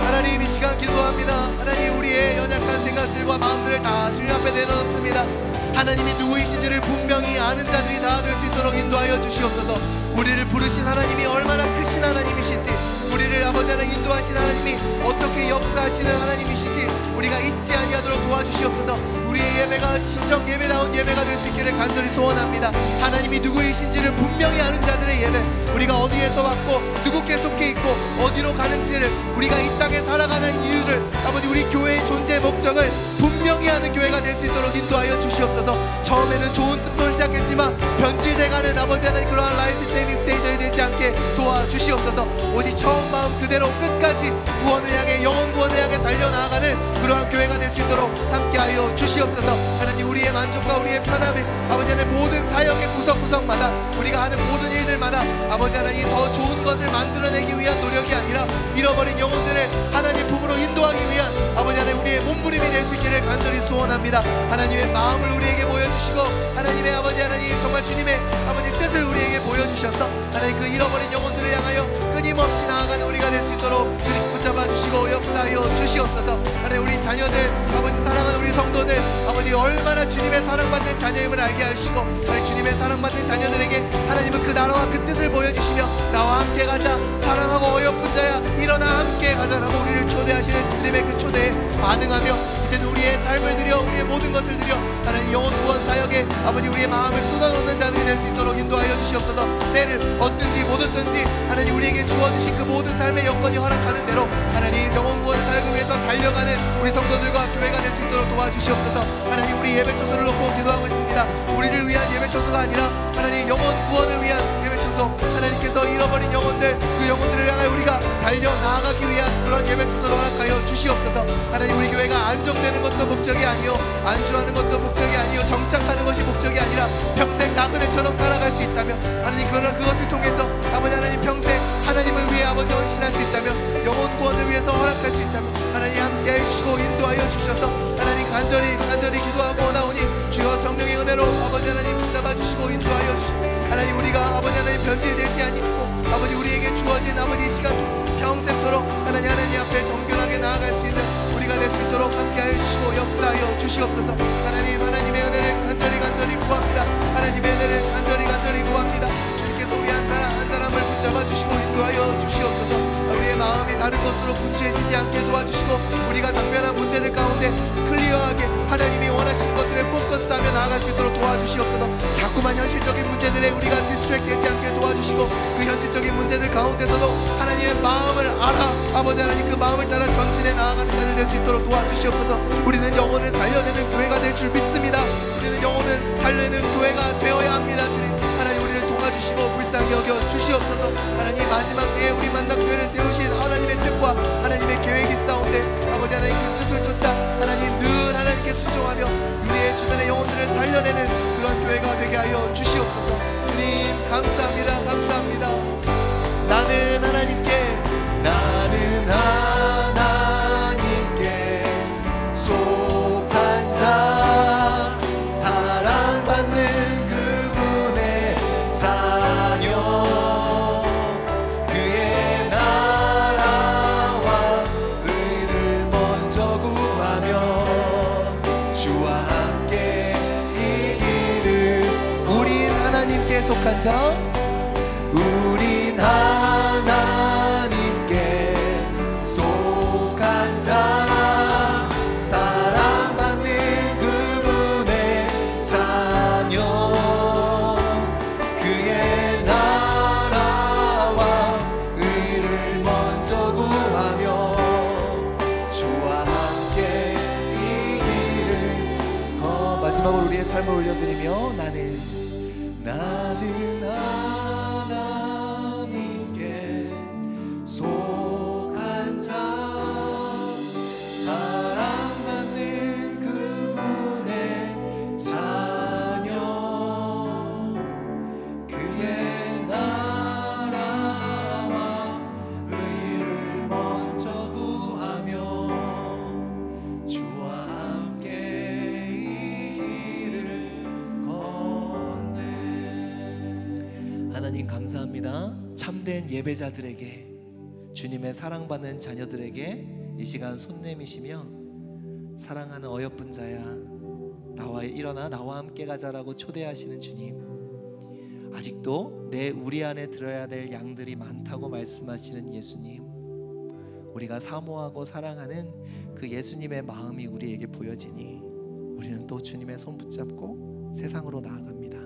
Speaker 1: 하나님 이 시간 기도합니다. 하나님 우리의 연약한 생각들과 마음들을 다 주님 앞에 내려놓습니다. 하나님이 누구이신지를 분명히 아는 자들이 다 될 수 있도록 인도하여 주시옵소서. 우리를 부르신 하나님이 얼마나 크신 하나님이신지, 우리를 아버지 하나님 인도하신 하나님이 어떻게 역사하시는 하나님이신지 우리가 잊지 아니하도록 도와주시옵소서. 우리의 예배가 진정 예배다운 예배가 될 수 있기를 간절히 소원합니다. 하나님이 누구이신지를 분명히 아는 자들의 예배, 우리가 어디에서 왔고 누구께 속해 있고 어디로 가는지를, 우리가 이 땅에 살아가는 이유를, 아버지 우리 교회의 존재 목적을 분명히 아는 교회가 될 수 있도록 인도하여 주시옵소서. 처음에는 좋은 뜻으로 시작했지만 변질돼가는 아버지 하나님 그러한 라이프 세이빙 스테이션이 되지 않게 도와주시옵소서. 오직 처음 마음 그대로 끝까지 구원을 향해, 영혼 구원을 향해 달려나가는 그러한 교회가 될 수 있도록 함께하여 주시옵소서. 하나님 우리의 만족과 우리의 편함을 아버지 하나님 모든 사역의 구석구석마다 우리가 하는 모든 일들마다 아버지 하나님 더 좋은 것을 만들어내기 위한 노력이 아니라 잃어버린 영혼들을 하나님 품으로 인도하기 위한 아버지 하나님 우리의 몸부림이 될 수 있기를 간절히 소원합니다. 하나님의 마음을 우리에게 보여주시고 하나님의 아버지 하나님 정말 주님의 아버지 뜻을 우리에게 보여주셔서 하나님 그 잃어버린 영혼들을 향하여 끊임없이 나아가는 우리가 될 수 있도록 주님 붙잡아 주시고 역사하여 주시옵소서. 하나님 우리 자녀들, 아버지 사랑하는 우리 성도들, 아버지 얼마나 주님의 사랑받는 자녀임을 알게 하시고 하나님 주님의 사랑받는 자녀들에게 하나님은 그 나라와 그 뜻을 보여주시며 나와 함께 가자, 사랑하고 어여쁜 자야 일어나 함께 가자라고 우리를 초대하시는 주님의 그 초대에 반응하며 이제는 우리의 삶을 드려, 우리의 모든 것을 드려 하나님 영혼 구원 사역에 아버지 우리의 마음을 쏟아놓는 자들이 될 수 있도록 인도하여 주시옵소서. 때를 얻든지 못 얻든지 하나님 우리에게 주어주신 그 모든 삶의 여건이 허락하는 대로 하나님 영혼 구원 사역을 위해서 달려가는 우리 성도들과 교회가 될 수 있도록 도와주시옵소서. 하나님 우리 예배초소를 놓고 기도하고 있습니다. 우리를 위한 예배초소가 아니라 하나님 영혼 구원을 위한 예배초소, 하나님께서 잃어버린 영혼들, 그 영혼들을 향해 우리가 달려나가기 위한 그런 예배초소를 허락하여 주시옵소서. 하나님 우리 교회가 안정되는 것도 목적이 아니요, 안주하는 것도 목적이 아니요, 정착하는 것이 목적이 아니라 평생 나그네처럼 살아갈 수 있다면 하나님 그것을 통해서 아버지 하나님 평생 하나님을 위해 아버지 헌신할 수 있다면, 영혼 구원을 위해서 허락할 수 있다면 하나님 함께 해주시고 인도하여 주셔서 하나님 간절히 기도하고 나오니 주여 성령의 은혜로 아버지 하나님 붙잡아 주시고 인도하여 주시고 하나님 우리가 아버지 하나님 변질되지 아니고 아버지 우리에게 주어진 아버지 이 시간 평생토록 하나님 앞에 정결하게 나아갈 수 있는 우리가 될 수 있도록 함께하여 주시고 역사하여 주시옵소서. 하나님의 은혜를 간절히 구합니다. 하나님의 은혜를 간절히 구합니다. 주님께서 우리 한 사람을 붙잡아 주시고 인도하여 주시옵소서. 우리의 마음이 다른 것으로 분주해지지 않게 도와주시고 우리가 당면한 문제들 가운데 클리어하게 하나님이 원하시는 것들에 포커스하며 나아갈 수 있도록 도와주시옵소서. 자꾸만 현실적인 문제들에 우리가 디스트랙되지 않게 도와주시고 그 현실적인 문제들 가운데서도 하나님의 마음을 알아 아버지 하나님 그 마음을 따라 전진해 나아가는 자들 될 수 있도록 도와주시옵소서. 우리는 영혼을 살려내는 교회가 될 줄 믿습니다. 우리는 영혼을 살려내는 교회가 되어야 합니다. 주님 하나님 우리를 도와주시고 불쌍히 여겨 주시옵소서. 하나님 마지막 때에 우리 만남교회를 세우신 하나님의 뜻과 하나님의 계획이 있사온데 아버지 하나님 그 뜻을 쫓아 하나님 늘 하나님께 순종하며 우리의 주변의 영혼들을 살려내는 그런 교회가 되게 하여 주시옵소서. 주님 감사합니다. 나는 하나님께 속한 자, 사랑받는 그분의 자녀, 그의 나라와 의를 먼저 구하며 주와 함께 이 길을, 우린 하나님께 속한 자, 우린 하나님께 속한 마지막으로 우리의 삶을 올려드리며 나는 하나님께 속한 자, 사랑받는 그분의 자녀, 그의 나라와 의를 먼저 구하며 주와 함께 이 길을 걷네. 하나님 감사합니다. 참된 예배자들에게, 주님의 사랑받는 자녀들에게 이 시간 손 내미시며 사랑하는 어여쁜 자야 나와 일어나 나와 함께 가자라고 초대하시는 주님, 아직도 내 우리 안에 들어야 될 양들이 많다고 말씀하시는 예수님, 우리가 사모하고 사랑하는 그 예수님의 마음이 우리에게 보여지니 우리는 또 주님의 손 붙잡고 세상으로 나아갑니다.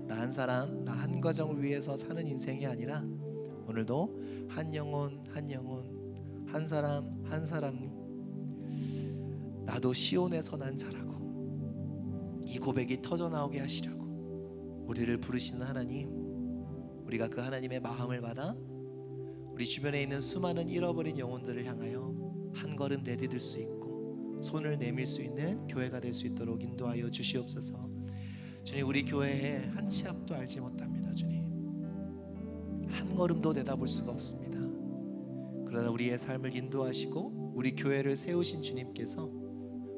Speaker 1: 나 한 사람, 나 한 가정을 위해서 사는 인생이 아니라 오늘도 한 영혼 한 영혼, 한 사람 한 사람, 나도 시온에서 난 자라고 이 고백이 터져나오게 하시려고 우리를 부르시는 하나님, 우리가 그 하나님의 마음을 받아 우리 주변에 있는 수많은 잃어버린 영혼들을 향하여 한 걸음 내디딜 수 있고 손을 내밀 수 있는 교회가 될 수 있도록 인도하여 주시옵소서. 주님, 우리 교회에 한 치 앞도 알지 못합니다. 주님, 한 걸음도 내다볼 수가 없습니다. 그러나 우리의 삶을 인도하시고 우리 교회를 세우신 주님께서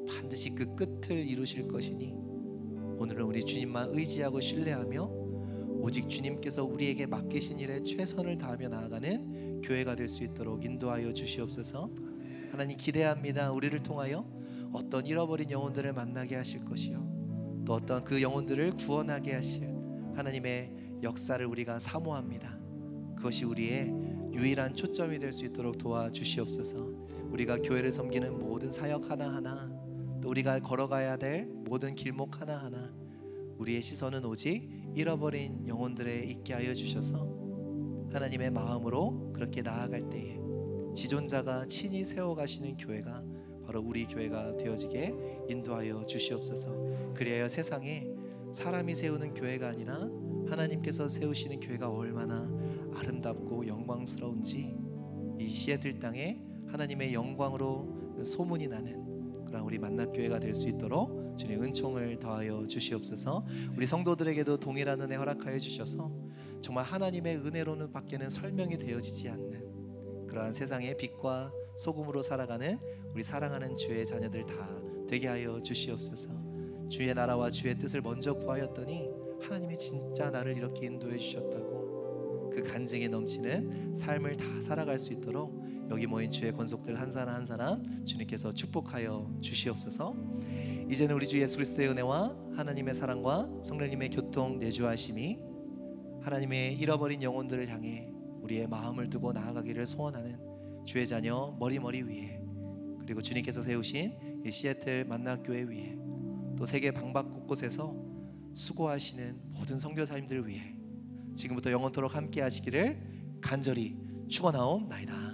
Speaker 1: 반드시 그 끝을 이루실 것이니 오늘은 우리 주님만 의지하고 신뢰하며 오직 주님께서 우리에게 맡기신 일에 최선을 다하며 나아가는 교회가 될 수 있도록 인도하여 주시옵소서. 하나님 기대합니다. 우리를 통하여 어떤 잃어버린 영혼들을 만나게 하실 것이요, 또 어떤 그 영혼들을 구원하게 하실 하나님의 역사를 우리가 사모합니다. 그것이 우리의 유일한 초점이 될 수 있도록 도와주시옵소서. 우리가 교회를 섬기는 모든 사역 하나하나, 또 우리가 걸어가야 될 모든 길목 하나하나, 우리의 시선은 오직 잃어버린 영혼들에 있게 하여 주셔서 하나님의 마음으로 그렇게 나아갈 때에 지존자가 친히 세워가시는 교회가 바로 우리 교회가 되어지게 인도하여 주시옵소서. 그리하여 세상에 사람이 세우는 교회가 아니라 하나님께서 세우시는 교회가 얼마나 아름답고 영광스러운지 이 시애틀 땅에 하나님의 영광으로 소문이 나는 그런 우리 만납교회가 될 수 있도록 주님 은총을 더하여 주시옵소서. 우리 성도들에게도 동일한 은혜 허락하여 주셔서 정말 하나님의 은혜로는 밖에는 설명이 되어지지 않는 그러한 세상의 빛과 소금으로 살아가는 우리 사랑하는 주의 자녀들 다 되게 하여 주시옵소서. 주의 나라와 주의 뜻을 먼저 구하였더니 하나님이 진짜 나를 이렇게 인도해 주셨다고 그 간증이 넘치는 삶을 다 살아갈 수 있도록 여기 모인 주의 권속들 한 사람 한 사람 주님께서 축복하여 주시옵소서. 이제는 우리 주 예수 그리스도의 은혜와 하나님의 사랑과 성령님의 교통 내주하심이 하나님의 잃어버린 영혼들을 향해 우리의 마음을 두고 나아가기를 소원하는 주의 자녀 머리머리 위에, 그리고 주님께서 세우신 이 시애틀 만납교회 위에, 또 세계 방방 곳곳에서 수고하시는 모든 선교사님들 위해 지금부터 영원토록 함께 하시기를 간절히 축원하옵나이다.